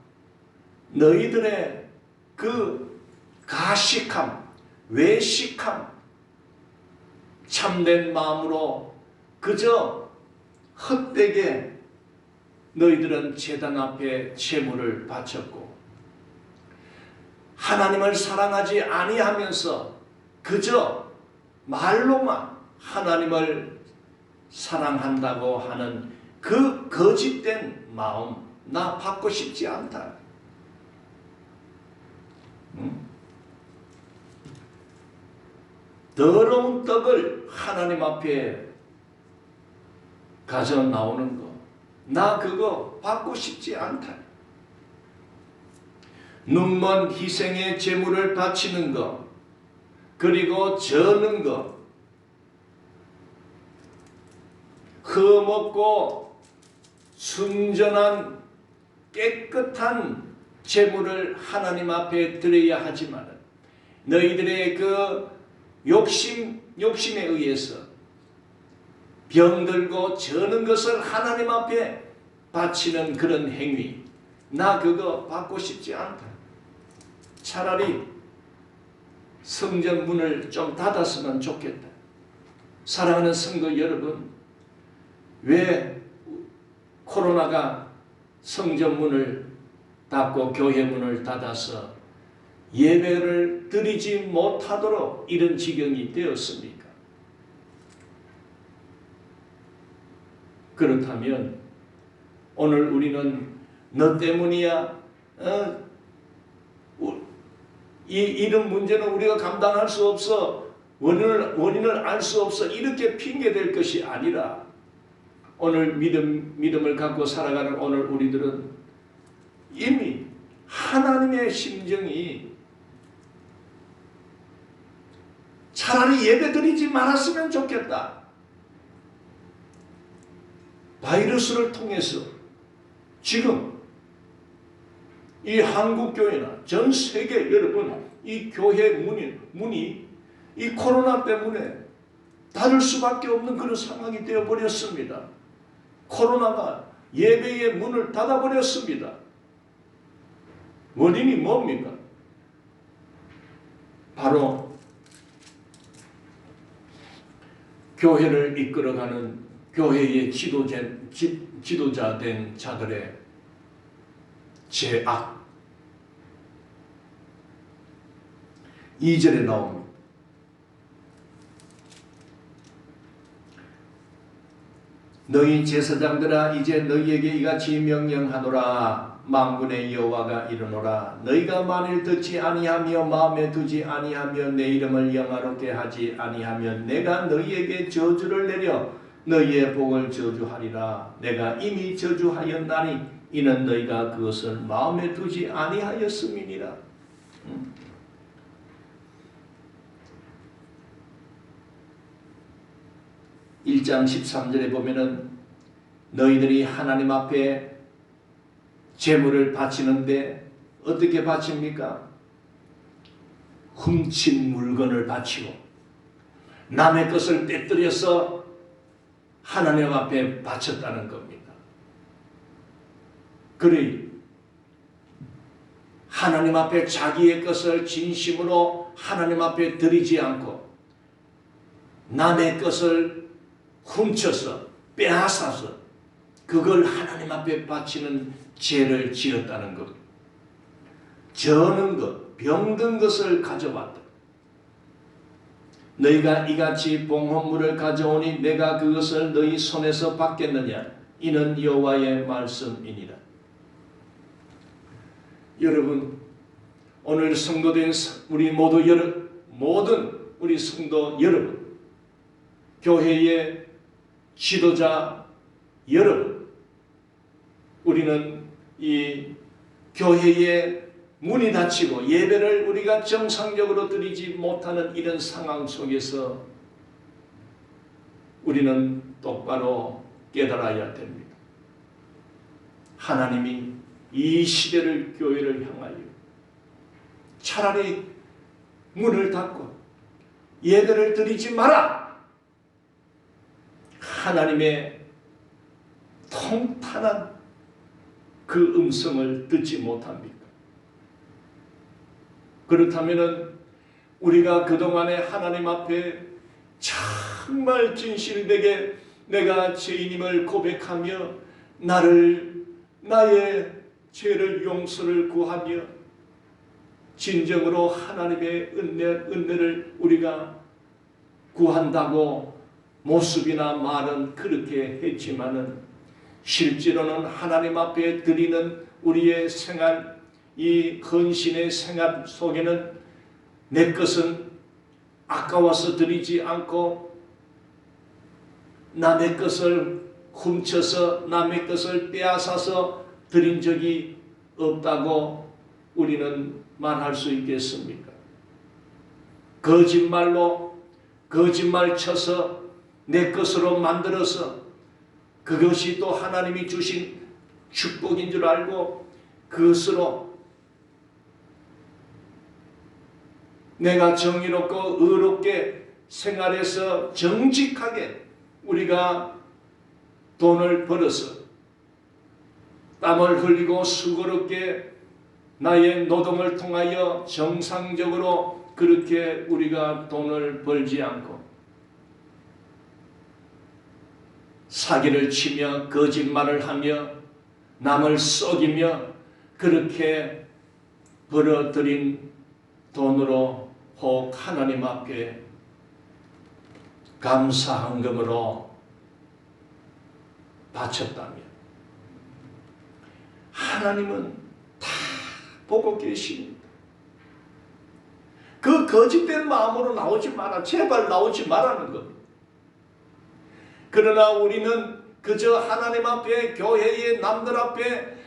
너희들의 그 가식함, 외식함, 참된 마음으로 그저 헛되게 너희들은 제단 앞에 제물을 바쳤고 하나님을 사랑하지 아니하면서 그저 말로만 하나님을 사랑한다고 하는 그 거짓된 마음, 나 받고 싶지 않다. 더러운 떡을 하나님 앞에 가져 나오는 거, 나 그거 받고 싶지 않다. 눈먼 희생의 제물을 바치는 것, 그리고 저는 것, 흠없고 순전한 깨끗한 제물을 하나님 앞에 드려야 하지만 너희들의 그 욕심에 의해서 병들고 저는 것을 하나님 앞에 바치는 그런 행위, 나 그거 받고 싶지 않다. 차라리 성전 문을 좀 닫았으면 좋겠다. 사랑하는 성도 여러분, 왜 코로나가 성전 문을 닫고 교회 문을 닫아서 예배를 드리지 못하도록 이런 지경이 되었습니까? 그렇다면 오늘 우리는 너 때문이야, 이런 문제는 우리가 감당할 수 없어, 원인을 알 수 없어, 이렇게 핑계댈 것이 아니라 오늘 믿음을 갖고 살아가는 오늘 우리들은 이미 하나님의 심정이 차라리 예배드리지 말았으면 좋겠다. 바이러스를 통해서 지금 이 한국교회나 전 세계 여러분, 이 교회 문이 이 코로나 때문에 닫을 수밖에 없는 그런 상황이 되어버렸습니다. 코로나가 예배의 문을 닫아버렸습니다. 원인이 뭡니까? 바로 교회를 이끌어가는 교회의 지도자 된 자들의 죄악. 2절에 나옵니다. 너희 제사장들아, 이제 너희에게 이같이 명령하노라. 만군의 여호와가 이르노라. 너희가 만일 듣지 아니하며 마음에 두지 아니하며 내 이름을 영화롭게 하지 아니하면 내가 너희에게 저주를 내려 너희의 복을 저주하리라. 내가 이미 저주하였나니 이는 너희가 그것을 마음에 두지 아니하였음이니라. 1장 13절에 보면은 너희들이 하나님 앞에 제물을 바치는데 어떻게 바칩니까? 훔친 물건을 바치고 남의 것을 떼뜨려서 하나님 앞에 바쳤다는 겁니다. 그러니 하나님 앞에 자기의 것을 진심으로 하나님 앞에 드리지 않고 남의 것을 훔쳐서 빼앗아서 그걸 하나님 앞에 바치는 죄를 지었다는 것. 저는 것, 병든 것을 가져왔다. 너희가 이같이 봉헌물을 가져오니 내가 그것을 너희 손에서 받겠느냐? 이는 여호와의 말씀이니라. 여러분, 오늘 성도된 우리 모든 우리 성도 여러분, 교회의 지도자 여러분, 우리는 이 교회의 문이 닫히고 예배를 우리가 정상적으로 드리지 못하는 이런 상황 속에서 우리는 똑바로 깨달아야 됩니다. 하나님이 이 시대를 교회를 향하여 차라리 문을 닫고 예배를 드리지 마라. 하나님의 통탄한 그 음성을 듣지 못합니까? 그렇다면 우리가 그동안에 하나님 앞에 정말 진실되게 내가 죄인임을 고백하며 나의 죄를 용서를 구하며 진정으로 하나님의 은혜를 우리가 구한다고 모습이나 말은 그렇게 했지만은 실제로는 하나님 앞에 드리는 우리의 생활, 이 헌신의 생활 속에는 내 것은 아까워서 드리지 않고 남의 것을 훔쳐서 남의 것을 빼앗아서 드린 적이 없다고 우리는 말할 수 있겠습니까? 거짓말 쳐서 내 것으로 만들어서 그것이 또 하나님이 주신 축복인 줄 알고 그것으로 내가 정의롭고 의롭게 생활해서 정직하게 우리가 돈을 벌어서 땀을 흘리고 수고롭게 나의 노동을 통하여 정상적으로 그렇게 우리가 돈을 벌지 않고 사기를 치며 거짓말을 하며 남을 속이며 그렇게 벌어들인 돈으로 혹 하나님 앞에 감사헌금으로 바쳤다면 하나님은 다 보고 계십니다. 그 거짓된 마음으로 나오지 마라. 제발 나오지 말라는 겁니다. 그러나 우리는 그저 하나님 앞에 교회의 남들 앞에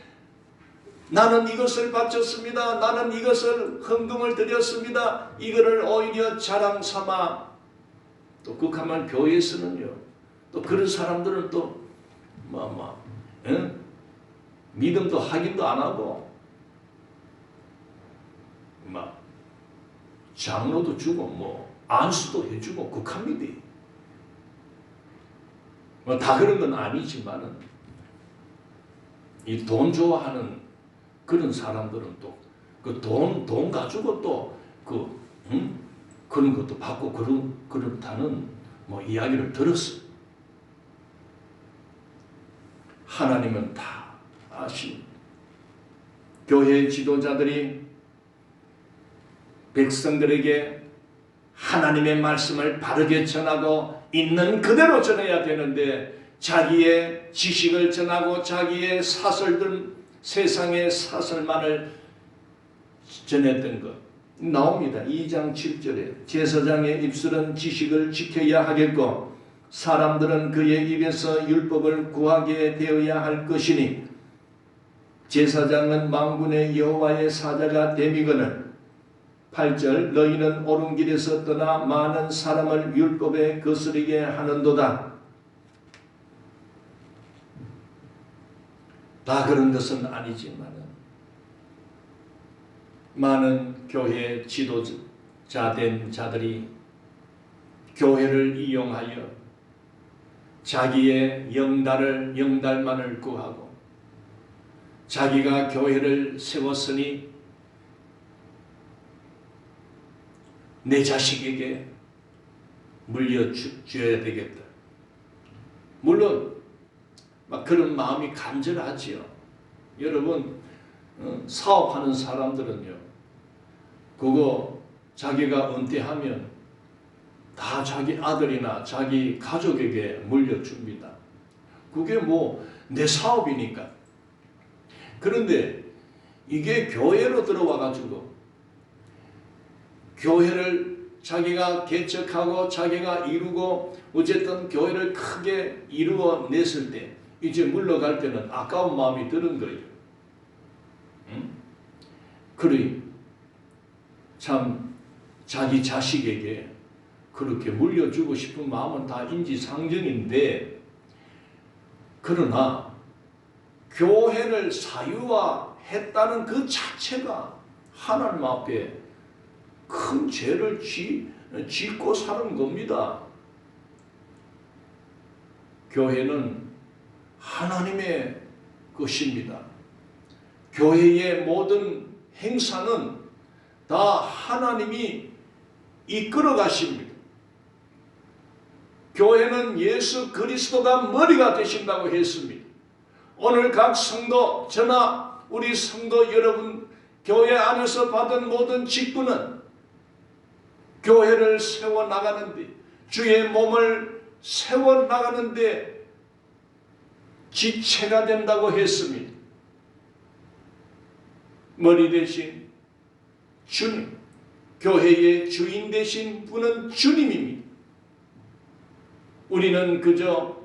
나는 이것을 바쳤습니다. 나는 이것을 헌금을 드렸습니다. 이거를 오히려 자랑 삼아 또 극하면 교회에서는요. 또 그런 사람들은 또 믿음도 확인도 안 하고 장로도 주고 안수도 해주고 극합니다. 다 그런 건 아니지만은 이 돈 좋아하는 그런 사람들은 또 그 돈 가지고 또 그런 것도 받고 그렇다는 이야기를 들었어요. 하나님은 다 아십니다. 교회 지도자들이 백성들에게 하나님의 말씀을 바르게 전하고 있는 그대로 전해야 되는데 자기의 지식을 전하고 자기의 사설들 세상의 사설만을 전했던 것 나옵니다. 2장 7절에 제사장의 입술은 지식을 지켜야 하겠고 사람들은 그의 입에서 율법을 구하게 되어야 할 것이니 제사장은 만군의 여호와의 사자가 됨이거늘 8절 너희는 옳은 길에서 떠나 많은 사람을 율법에 거스르게 하는도다. 다 그런 것은 아니지만 많은 교회 지도자 된 자들이 교회를 이용하여 자기의 영달만을 구하고 자기가 교회를 세웠으니 내 자식에게 물려줘야 되겠다. 물론 막 그런 마음이 간절하지요. 여러분, 사업하는 사람들은요, 그거 자기가 은퇴하면 다 자기 아들이나 자기 가족에게 물려줍니다. 그게 뭐 내 사업이니까. 그런데 이게 교회로 들어와 가지고 교회를 자기가 개척하고 자기가 이루고 어쨌든 교회를 크게 이루어냈을 때 이제 물러갈 때는 아까운 마음이 드는 거예요. 그러니 참 자기 자식에게 그렇게 물려주고 싶은 마음은 다 인지상정인데, 그러나 교회를 사유화했다는 그 자체가 하나님 앞에 큰 죄를 짓고 사는 겁니다. 교회는 하나님의 것입니다. 교회의 모든 행사는 다 하나님이 이끌어 가십니다. 교회는 예수 그리스도가 머리가 되신다고 했습니다. 오늘 각 성도, 저나 우리 성도 여러분, 교회 안에서 받은 모든 직분은 교회를 세워나가는데, 주의 몸을 세워나가는데 지체가 된다고 했습니다. 머리 대신 주님, 교회의 주인 되신 분은 주님입니다. 우리는 그저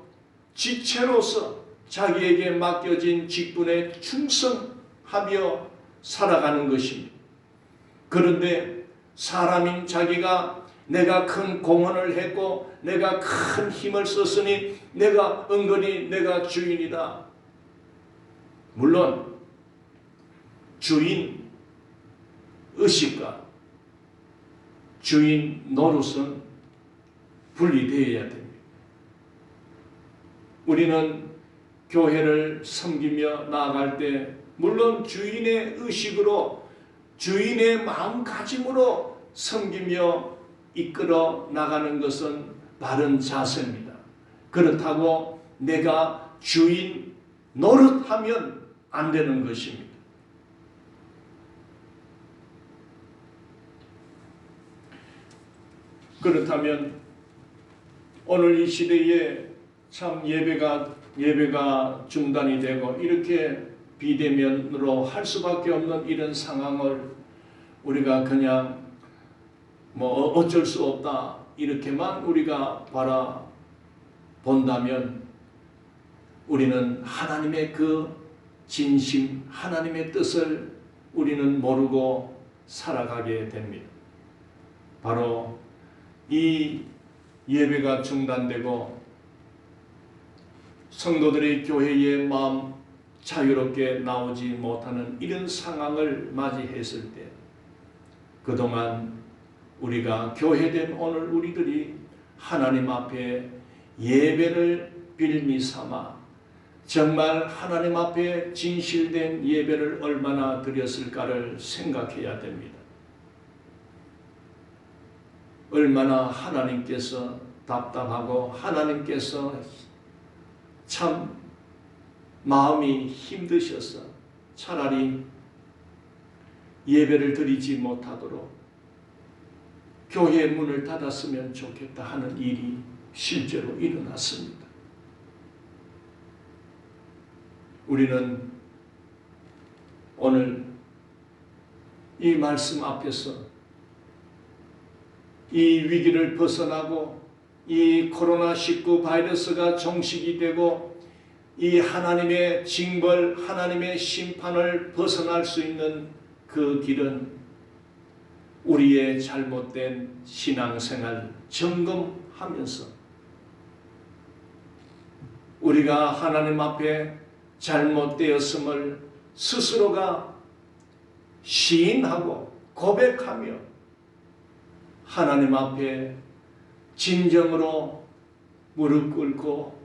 지체로서 자기에게 맡겨진 직분에 충성하며 살아가는 것입니다. 그런데 사람인 자기가 내가 큰 공헌을 했고 내가 큰 힘을 썼으니 내가 은근히 내가 주인이다. 물론 주인 의식과 주인 노릇은 분리되어야 됩니다. 우리는 교회를 섬기며 나아갈 때 물론 주인의 의식으로 주인의 마음가짐으로 섬기며 이끌어 나가는 것은 바른 자세입니다. 그렇다고 내가 주인 노릇하면 안 되는 것입니다. 그렇다면 오늘 이 시대에 참 예배가 중단이 되고 이렇게 비대면으로 할 수밖에 없는 이런 상황을 우리가 그냥 뭐 어쩔 수 없다 이렇게만 우리가 바라본다면 우리는 하나님의 그 진심, 하나님의 뜻을 우리는 모르고 살아가게 됩니다. 바로 이 예배가 중단되고 성도들의 교회의 마음 자유롭게 나오지 못하는 이런 상황을 맞이했을 때 그동안 우리가 교회된 오늘 우리들이 하나님 앞에 예배를 빌미 삼아 정말 하나님 앞에 진실된 예배를 얼마나 드렸을까를 생각해야 됩니다. 얼마나 하나님께서 답답하고 하나님께서 참 마음이 힘드셔서 차라리 예배를 드리지 못하도록 교회 문을 닫았으면 좋겠다 하는 일이 실제로 일어났습니다. 우리는 오늘 이 말씀 앞에서 이 위기를 벗어나고 이 코로나19 바이러스가 종식이 되고 이 하나님의 징벌, 하나님의 심판을 벗어날 수 있는 그 길은 우리의 잘못된 신앙생활 점검하면서 우리가 하나님 앞에 잘못되었음을 스스로가 시인하고 고백하며 하나님 앞에 진정으로 무릎 꿇고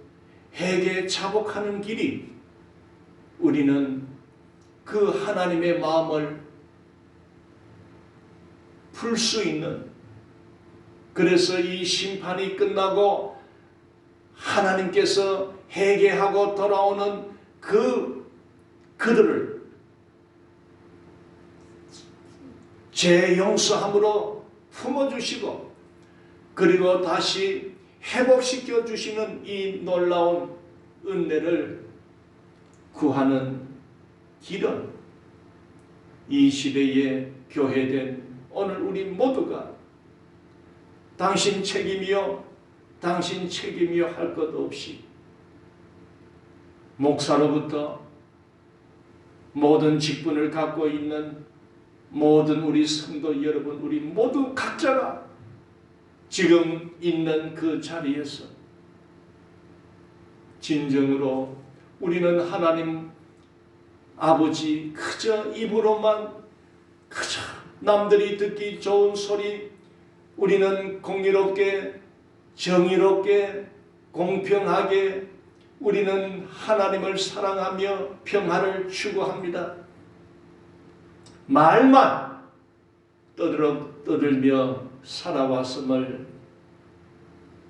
회개 자복하는 길이 우리는 그 하나님의 마음을 풀 수 있는, 그래서 이 심판이 끝나고 하나님께서 회개하고 돌아오는 그들을 죄 용서함으로 품어주시고 그리고 다시 회복시켜 주시는 이 놀라운 은혜를 구하는 길은 이 시대에 교회된 오늘 우리 모두가 당신 책임이요 당신 책임이요 할 것 없이 목사로부터 모든 직분을 갖고 있는 모든 우리 성도 여러분, 우리 모두 각자가 지금 있는 그 자리에서 진정으로 우리는 하나님 아버지 그저 입으로만 그저 남들이 듣기 좋은 소리, 우리는 공의롭게 정의롭게 공평하게 우리는 하나님을 사랑하며 평화를 추구합니다. 말만 떠들며 살아왔음을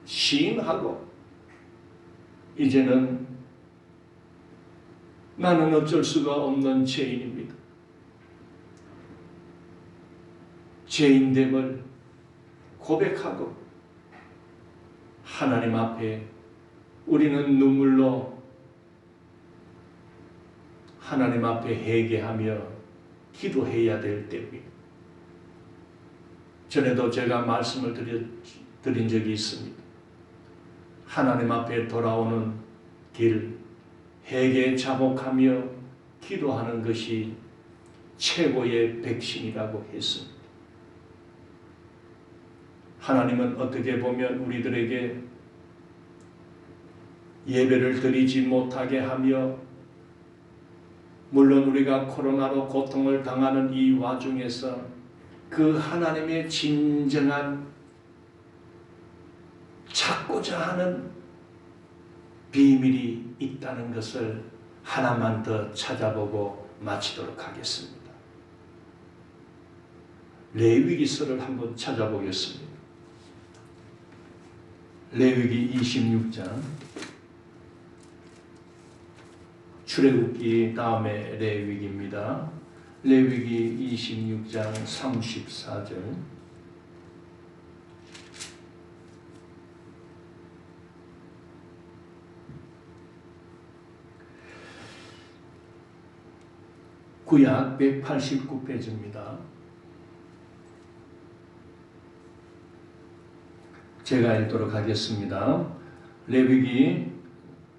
시인하고 이제는 나는 어쩔 수가 없는 죄인입니다. 죄인됨을 고백하고 하나님 앞에 우리는 눈물로 하나님 앞에 회개하며 기도해야 될 때입니다. 전에도 제가 말씀을 드린 적이 있습니다. 하나님 앞에 돌아오는 길, 회개 자복하며 기도하는 것이 최고의 백신이라고 했습니다. 하나님은 어떻게 보면 우리들에게 예배를 드리지 못하게 하며 물론 우리가 코로나로 고통을 당하는 이 와중에서 그 하나님의 진정한 찾고자 하는 비밀이 있다는 것을 하나만 더 찾아보고 마치도록 하겠습니다. 레위기서를 한번 찾아보겠습니다. 레위기 26장, 출애굽기 다음에 레위기입니다. 레위기 26장 34절. 구약 189페이지입니다. 제가 읽도록 하겠습니다. 레위기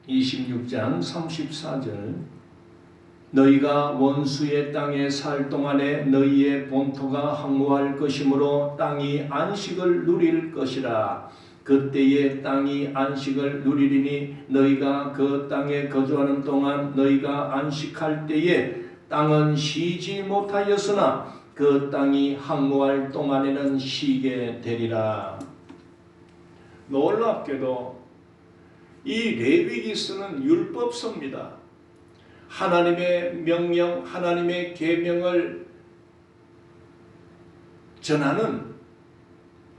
26장 34절. 너희가 원수의 땅에 살 동안에 너희의 본토가 황무할 것이므로 땅이 안식을 누릴 것이라. 그때에 땅이 안식을 누리리니 너희가 그 땅에 거주하는 동안 너희가 안식할 때에 땅은 쉬지 못하였으나 그 땅이 황무할 동안에는 쉬게 되리라. 놀랍게도 이 레위기서는 율법서입니다. 하나님의 명령, 하나님의 계명을 전하는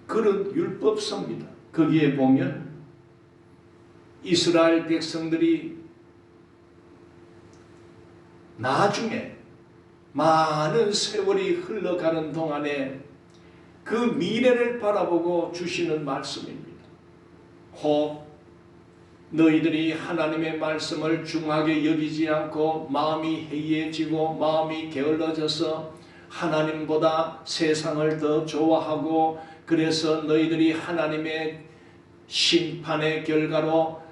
그런 율법서입니다. 거기에 보면 이스라엘 백성들이 나중에 많은 세월이 흘러가는 동안에 그 미래를 바라보고 주시는 말씀입니다. 혹 너희들이 하나님의 말씀을 중하게 여기지 않고 마음이 해이해지고 마음이 게을러져서 하나님보다 세상을 더 좋아하고 그래서 너희들이 하나님의 심판의 결과로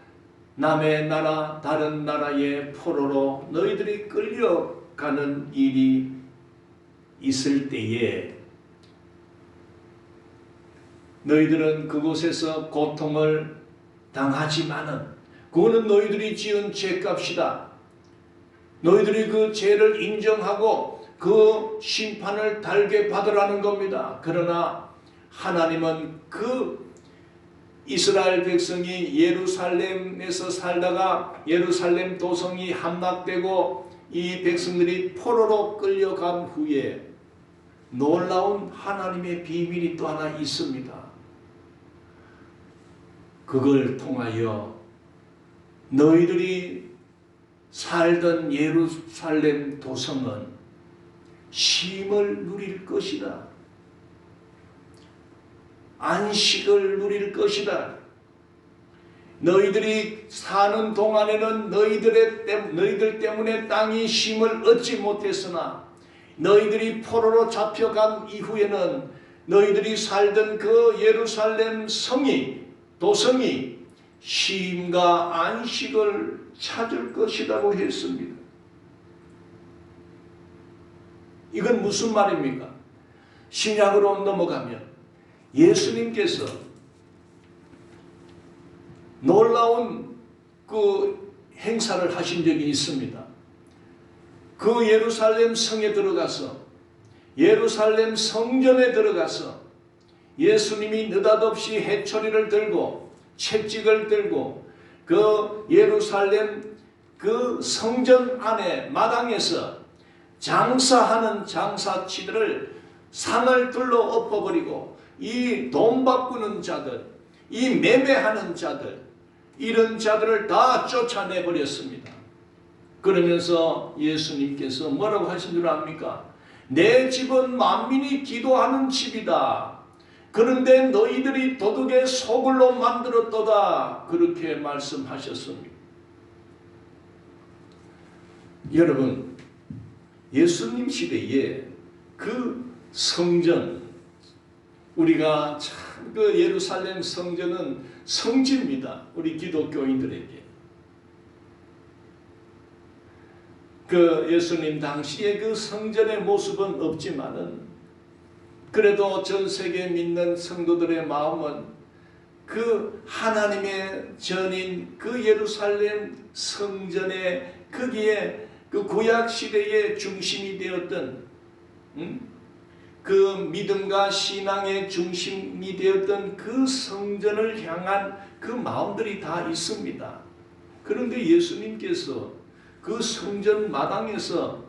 남의 나라 다른 나라의 포로로 너희들이 끌려가는 일이 있을 때에 너희들은 그곳에서 고통을 당하지만은 그거는 너희들이 지은 죄값이다. 너희들이 그 죄를 인정하고 그 심판을 달게 받으라는 겁니다. 그러나 하나님은 그 이스라엘 백성이 예루살렘에서 살다가 예루살렘 도성이 함락되고 이 백성들이 포로로 끌려간 후에 놀라운 하나님의 비밀이 또 하나 있습니다. 그걸 통하여 너희들이 살던 예루살렘 도성은 쉼을 누릴 것이다. 안식을 누릴 것이다. 너희들이 사는 동안에는 너희들 때문에 땅이 쉼을 얻지 못했으나 너희들이 포로로 잡혀간 이후에는 너희들이 살던 그 예루살렘 도성이 쉼과 안식을 찾을 것이라고 했습니다. 이건 무슨 말입니까? 신약으로 넘어가면 예수님께서 놀라운 그 행사를 하신 적이 있습니다. 그 예루살렘 성에 들어가서 예루살렘 성전에 들어가서 예수님이 느닷없이 해초리를 들고 채찍을 들고 그 예루살렘 그 성전 안에 마당에서 장사하는 장사치들을 산을 둘러 엎어버리고 이 돈 바꾸는 자들, 이 매매하는 자들, 이런 자들을 다 쫓아내버렸습니다. 그러면서 예수님께서 뭐라고 하신 줄 압니까? 내 집은 만민이 기도하는 집이다. 그런데 너희들이 도둑의 소굴로 만들었도다. 그렇게 말씀하셨습니다. 여러분, 예수님 시대에 그 성전, 우리가 참 그 예루살렘 성전은 성지입니다. 우리 기독교인들에게. 그 예수님 당시의 그 성전의 모습은 없지만은 그래도 전 세계 믿는 성도들의 마음은 그 하나님의 전인 그 예루살렘 성전에 거기에 그 구약 시대의 중심이 되었던 그 믿음과 신앙의 중심이 되었던 그 성전을 향한 그 마음들이 다 있습니다. 그런데 예수님께서 그 성전 마당에서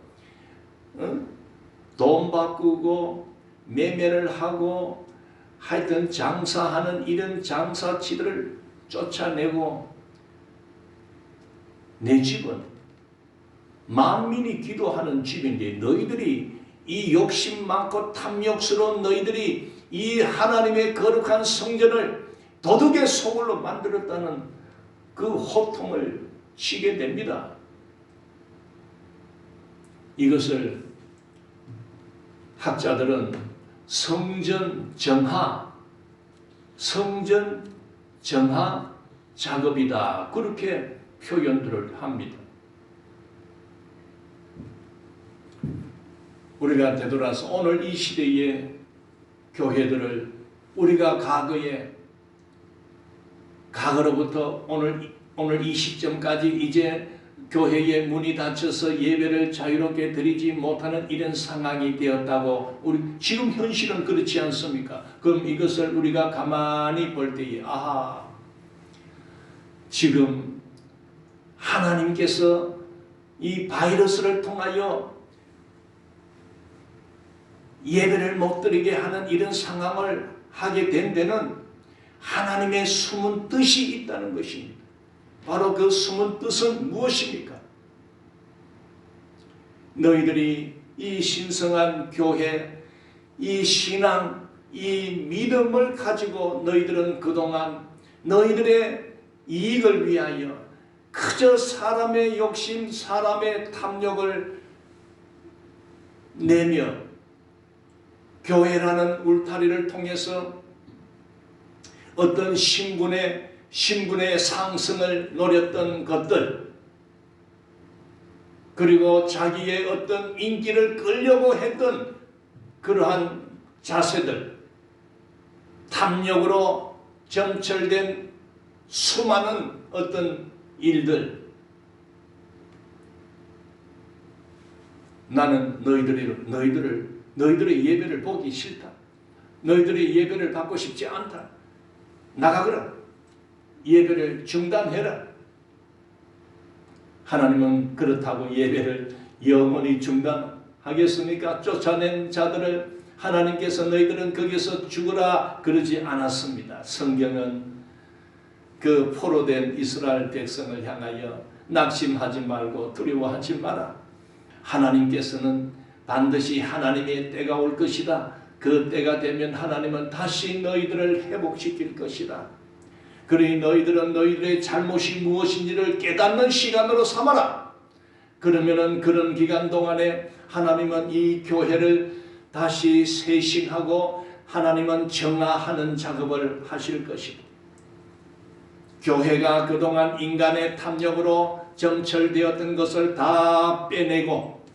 돈 바꾸고 매매를 하고 하여튼 장사하는 이런 장사치들을 쫓아내고 내 집은 만민이 기도하는 집인데 너희들이 이 욕심 많고 탐욕스러운 너희들이 이 하나님의 거룩한 성전을 도둑의 소굴로 만들었다는 그 호통을 치게 됩니다. 이것을 학자들은 성전 정화 작업이다. 그렇게 표현들을 합니다. 우리가 되돌아서 오늘 이 시대의 교회들을 우리가 과거로부터 오늘 이 시점까지 이제 교회의 문이 닫혀서 예배를 자유롭게 드리지 못하는 이런 상황이 되었다고 지금 현실은 그렇지 않습니까? 그럼 이것을 우리가 가만히 볼 때에 지금 하나님께서 이 바이러스를 통하여 예배를 못 드리게 하는 이런 상황을 하게 된 데는 하나님의 숨은 뜻이 있다는 것입니다. 바로 그 숨은 뜻은 무엇입니까? 너희들이 이 신성한 교회, 이 신앙, 이 믿음을 가지고 너희들은 그동안 너희들의 이익을 위하여 그저 사람의 욕심, 사람의 탐욕을 내며 교회라는 울타리를 통해서 어떤 신분의 상승을 노렸던 것들, 그리고 자기의 어떤 인기를 끌려고 했던 그러한 자세들, 탐욕으로 점철된 수많은 어떤 일들, 나는 너희들의 예배를 보기 싫다. 너희들의 예배를 받고 싶지 않다. 나가거라. 예배를 중단해라. 하나님은 그렇다고 예배를 영원히 중단하겠습니까? 쫓아낸 자들을 하나님께서 너희들은 거기서 죽으라 그러지 않았습니다. 성경은 그 포로된 이스라엘 백성을 향하여 낙심하지 말고 두려워하지 마라. 하나님께서는 반드시 하나님의 때가 올 것이다. 그 때가 되면 하나님은 다시 너희들을 회복시킬 것이다. 그러니 너희들은 너희들의 잘못이 무엇인지를 깨닫는 시간으로 삼아라. 그러면은 그런 기간 동안에 하나님은 이 교회를 다시 쇄신하고 하나님은 정화하는 작업을 하실 것이다. 교회가 그동안 인간의 탐욕으로 점철되었던 것을 다 빼내고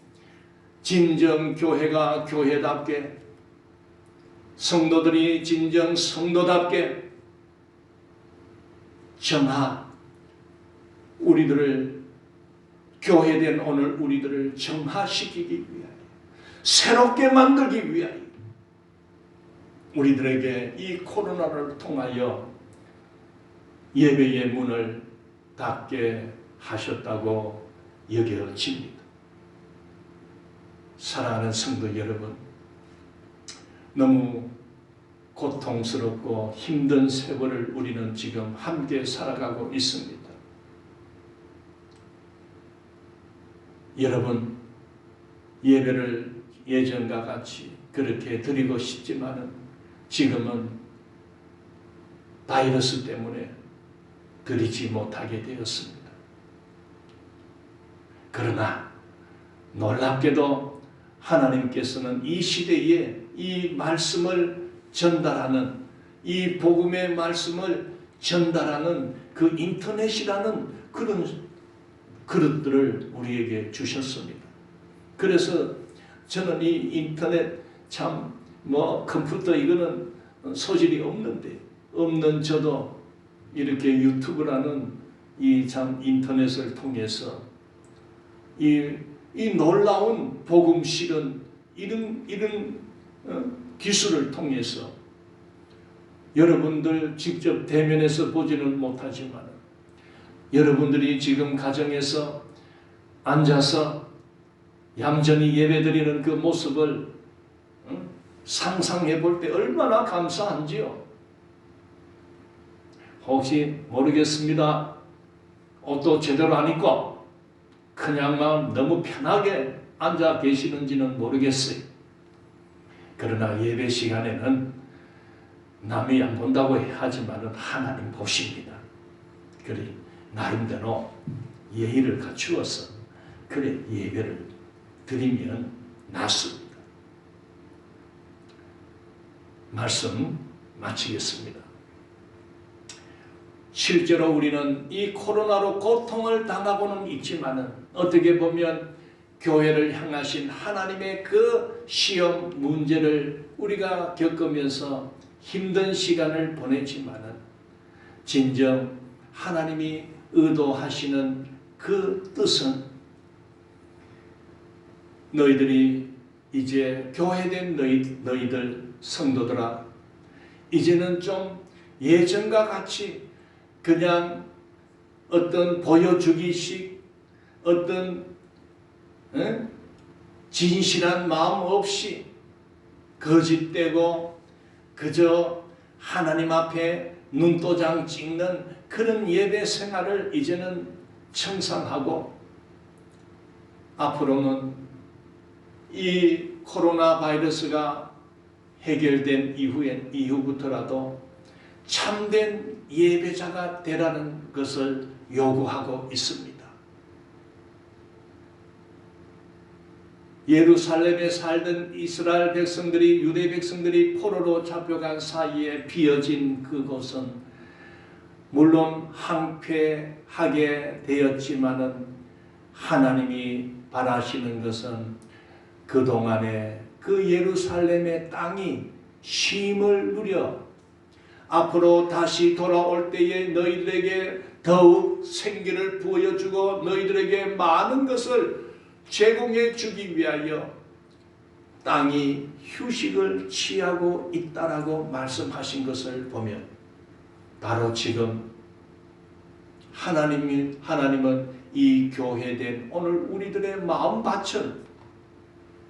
진정 교회가 교회답게, 성도들이 진정 성도답게 정화, 우리들을, 교회된 오늘 우리들을 정화시키기 위하여, 새롭게 만들기 위하여 우리들에게 이 코로나를 통하여 예배의 문을 닫게 하셨다고 여겨집니다. 사랑하는 성도 여러분, 너무 고통스럽고 힘든 세월을 우리는 지금 함께 살아가고 있습니다. 여러분, 예배를 예전과 같이 그렇게 드리고 싶지만은 지금은 바이러스 때문에 드리지 못하게 되었습니다. 그러나 놀랍게도 하나님께서는 이 시대에 이 말씀을 전달하는, 이 복음의 말씀을 전달하는 그 인터넷이라는 그런 그릇들을 우리에게 주셨습니다. 그래서 저는 이 인터넷 컴퓨터 이거는 소질이 없는 저도 이렇게 유튜브라는 이 인터넷을 통해서 이 놀라운 복음 실은 이런 기술을 통해서 여러분들 직접 대면해서 보지는 못하지만 여러분들이 지금 가정에서 앉아서 얌전히 예배드리는 그 모습을 상상해 볼 때 얼마나 감사한지요. 혹시 모르겠습니다. 옷도 제대로 안 입고 그냥만 너무 편하게 앉아 계시는지는 모르겠어요. 그러나 예배 시간에는 남이 안 본다고 하지만 하나님 보십니다. 그래 나름대로 예의를 갖추어서 그래 예배를 드리면 낫습니다. 말씀 마치겠습니다. 실제로 우리는 이 코로나로 고통을 당하고는 있지만은 어떻게 보면 교회를 향하신 하나님의 그 시험 문제를 우리가 겪으면서 힘든 시간을 보내지만은 진정 하나님이 의도하시는 그 뜻은 너희들이 이제 교회된 너희들 성도들아, 이제는 좀 예전과 같이 그냥 어떤 보여주기식, 어떤 진실한 마음 없이 거짓되고 그저 하나님 앞에 눈도장 찍는 그런 예배 생활을 이제는 청산하고 앞으로는 이 코로나 바이러스가 해결된 이후부터라도 참된 예배자가 되라는 것을 요구하고 있습니다. 예루살렘에 살던 이스라엘 백성들이, 유대 백성들이 포로로 잡혀간 사이에 비어진 그곳은 물론 항폐하게 되었지만은 하나님이 바라시는 것은 그동안에 그 예루살렘의 땅이 쉼을 누려 앞으로 다시 돌아올 때에 너희들에게 더욱 생기를 부어주고 너희들에게 많은 것을 제공해 주기 위하여 땅이 휴식을 취하고 있다라고 말씀하신 것을 보면 바로 지금 하나님은 이 교회된 오늘 우리들의 마음밭을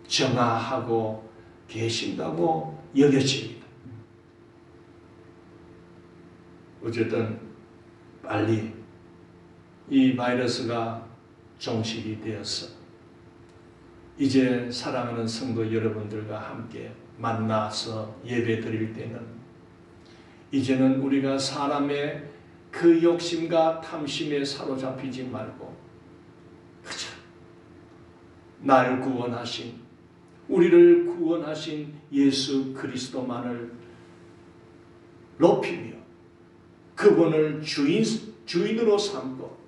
정화하고 계신다고 여겨집니다. 어쨌든 빨리 이 바이러스가 종식이 되어서 이제 사랑하는 성도 여러분들과 함께 만나서 예배 드릴 때는 이제는 우리가 사람의 그 욕심과 탐심에 사로잡히지 말고 그저 날 구원하신 우리를 구원하신 예수 그리스도만을 높이며 그분을 주인으로 삼고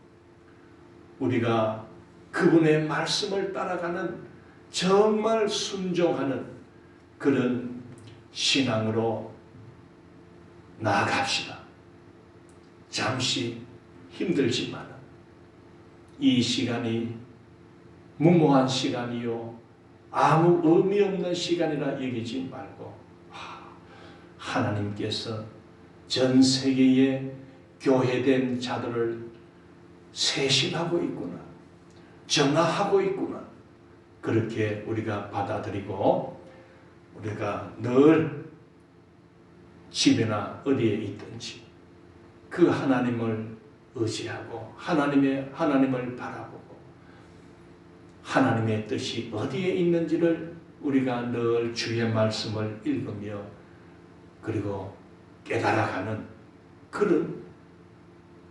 우리가 그분의 말씀을 따라가는 정말 순종하는 그런 신앙으로 나아갑시다. 잠시 힘들지만 이 시간이 무모한 시간이요 아무 의미 없는 시간이라 여기지 말고 하나님께서 전 세계에 교회된 자들을 세신하고 있구나, 정화하고 있구나, 그렇게 우리가 받아들이고 우리가 늘 집이나 어디에 있든지 그 하나님을 의지하고 하나님을 바라보고 하나님의 뜻이 어디에 있는지를 우리가 늘 주의 말씀을 읽으며 그리고 깨달아가는 그런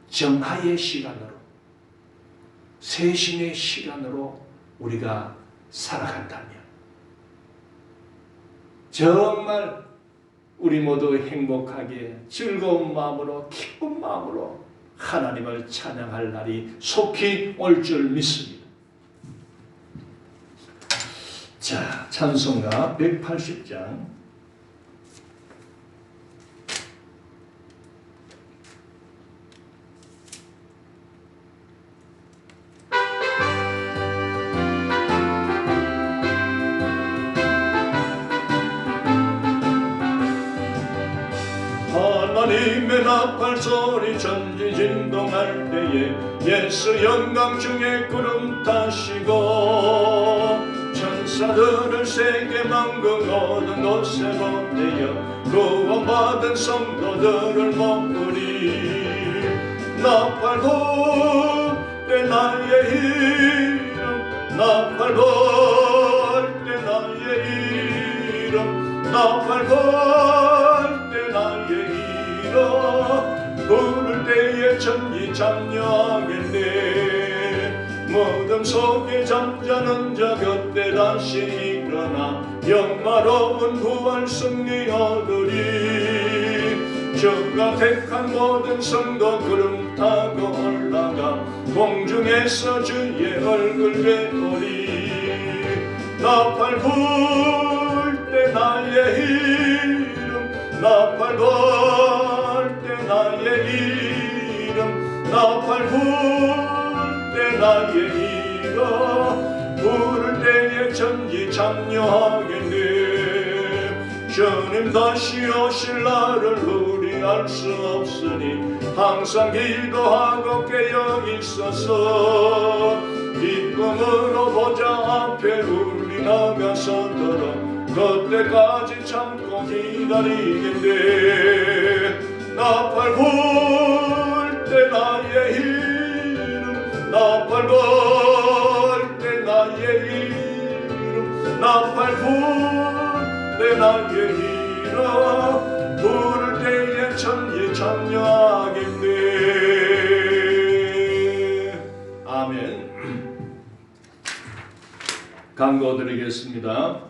정화의 시간으로 세신의 시간으로 우리가 살아간다면 정말 우리 모두 행복하게 즐거운 마음으로 기쁜 마음으로 하나님을 찬양할 날이 속히 올 줄 믿습니다. 자, 찬송가 180장 하나님의 나팔 소리 전지진동할 때에 예수 영광 중에 구름 타시고 천사들을 세계 만국 모든 곳에 보내어 구원받은 성도들을 모으리. 나팔 불 때 나의 이름 나팔 불 때 나의 이름 나팔 불 부를 때에 천지 참여하겠네. 모든 속에 잠자는 자 곁에 다시 일어나 영화로운 부활 승리 얻으리. 주가 택한 모든 성도 구름 타고 올라가 공중에서 주의 얼굴 뵈오리. 나팔 불 때 나의 이름 나팔 불 나의 이름 나팔 불 때 나의 이름 부를 때에 천지 참여하겠네. 주님 다시 오실 날을 우리 알 수 없으니 항상 기도하고 깨어 있어서 기쁨으로 보좌 앞에 우리 나가서더라 그때까지 참고 기다리겠네. 나팔 불 때 나의 이름 나팔 불 때 나의 이름 나팔 불 때 나의 이름 부를 때에 천지 참여하겠네. 아멘. 강구드리겠습니다.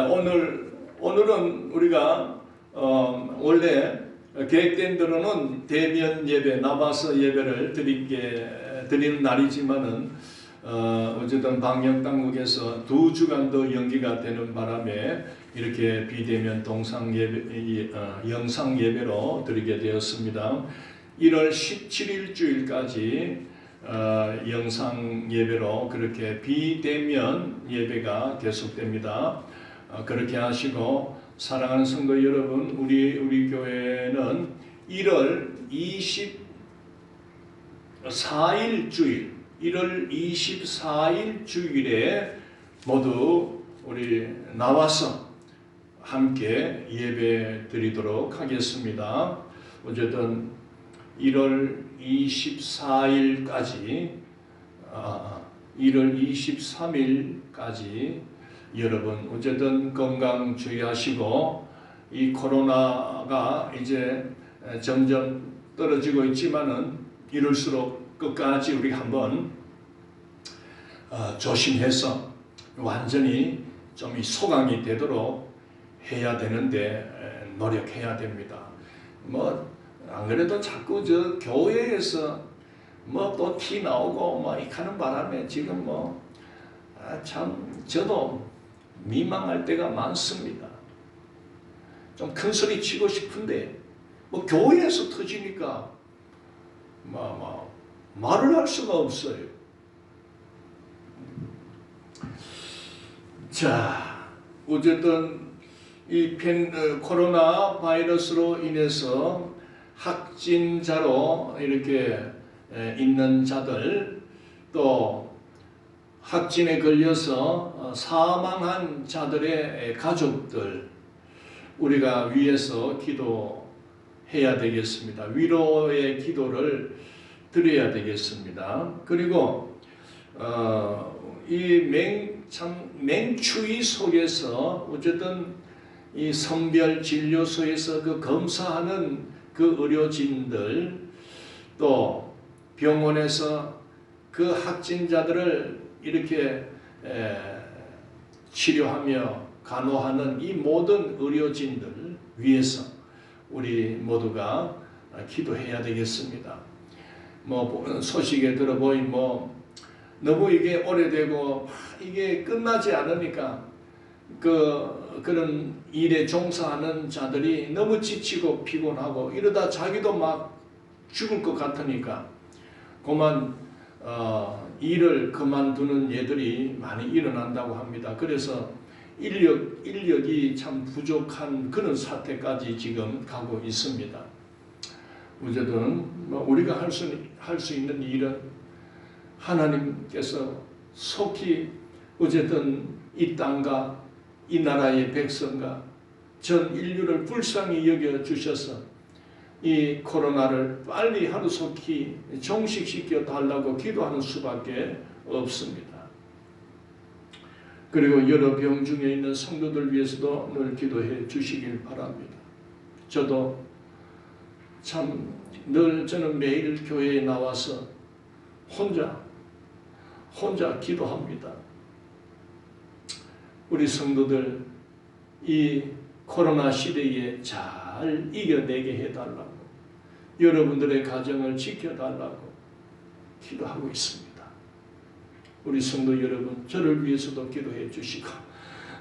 오늘은 우리가 원래 계획된 대로는 대면 예배, 나와서 예배를 드리는 날이지만은 어쨌든 방역 당국에서 2주간 더 연기가 되는 바람에 이렇게 비대면 동상 예배, 영상 예배로 드리게 되었습니다. 1월 17일 주일까지 영상 예배로 그렇게 비대면 예배가 계속됩니다. 그렇게 하시고 사랑하는 성도 여러분, 우리 교회는 1월 24일 주일에 모두 우리 나와서 함께 예배 드리도록 하겠습니다. 어쨌든 1월 23일까지 여러분 어쨌든 건강 주의하시고, 이 코로나가 이제 점점 떨어지고 있지만은 이럴수록 끝까지 우리 한번 조심해서 완전히 좀 소강이 되도록 해야 되는데 노력해야 됩니다. 안 그래도 자꾸 저 교회에서 또 티 나오고 하는 바람에 지금 참 저도 민망할 때가 많습니다. 좀 큰 소리 치고 싶은데 교회에서 터지니까 말을 할 수가 없어요. 자, 어쨌든 이 코로나 바이러스로 인해서 확진자로 이렇게 있는 자들, 또 확진에 걸려서 사망한 자들의 가족들, 우리가 위해서 기도해야 되겠습니다. 위로의 기도를 드려야 되겠습니다. 그리고 이 맹추위 속에서 어쨌든 이 성별진료소에서 그 검사하는 그 의료진들, 또 병원에서 그 확진자들을 이렇게 치료하며 간호하는 이 모든 의료진들 위해서 우리 모두가 기도해야 되겠습니다. 소식에 들어보니 너무 이게 오래되고 이게 끝나지 않으니까 그런 일에 종사하는 자들이 너무 지치고 피곤하고 이러다 자기도 막 죽을 것 같으니까 그만 일을 그만두는 예들이 많이 일어난다고 합니다. 그래서 인력이 참 부족한 그런 사태까지 지금 가고 있습니다. 어쨌든 우리가 할 수 있는 일은 하나님께서 속히 어쨌든 이 땅과 이 나라의 백성과 전 인류를 불쌍히 여겨 주셔서 이 코로나를 빨리 하루속히 종식시켜 달라고 기도하는 수밖에 없습니다. 그리고 여러 병 중에 있는 성도들 위해서도 늘 기도해 주시길 바랍니다. 저도 참 늘 저는 매일 교회에 나와서 혼자 기도합니다. 우리 성도들 이 코로나 시대에 잘 이겨내게 해달라고, 여러분들의 가정을 지켜달라고 기도하고 있습니다. 우리 성도 여러분, 저를 위해서도 기도해 주시고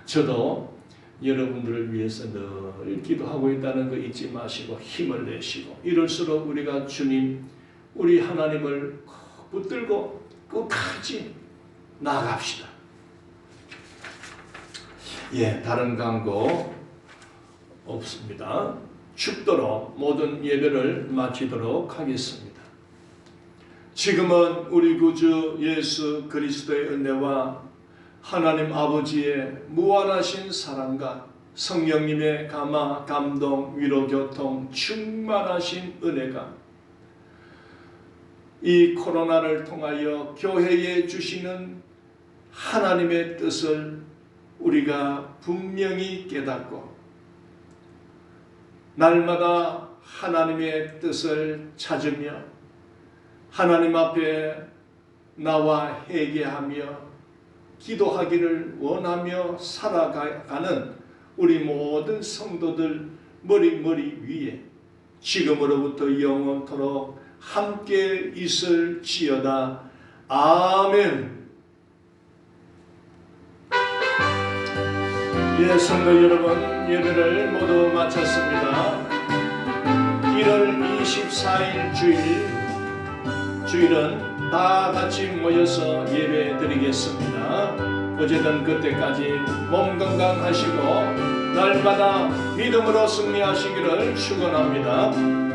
저도 여러분들을 위해서 늘 기도하고 있다는 거 잊지 마시고 힘을 내시고, 이럴수록 우리가 주님, 우리 하나님을 붙들고 끝까지 나아갑시다. 다른 광고 없습니다. 축도로 모든 예배를 마치도록 하겠습니다. 지금은 우리 구주 예수 그리스도의 은혜와 하나님 아버지의 무한하신 사랑과 성령님의 감화, 감동, 위로, 교통, 충만하신 은혜가 이 코로나를 통하여 교회에 주시는 하나님의 뜻을 우리가 분명히 깨닫고 날마다 하나님의 뜻을 찾으며 하나님 앞에 나와 회개하며 기도하기를 원하며 살아가는 우리 모든 성도들 머리 위에 지금으로부터 영원토록 함께 있을지어다. 아멘. 성도 여러분, 예배를 모두 마쳤습니다. 1월 24일 주일은 다 같이 모여서 예배 드리겠습니다. 어쨌든 그때까지 몸 건강하시고 날마다 믿음으로 승리하시기를 축원합니다.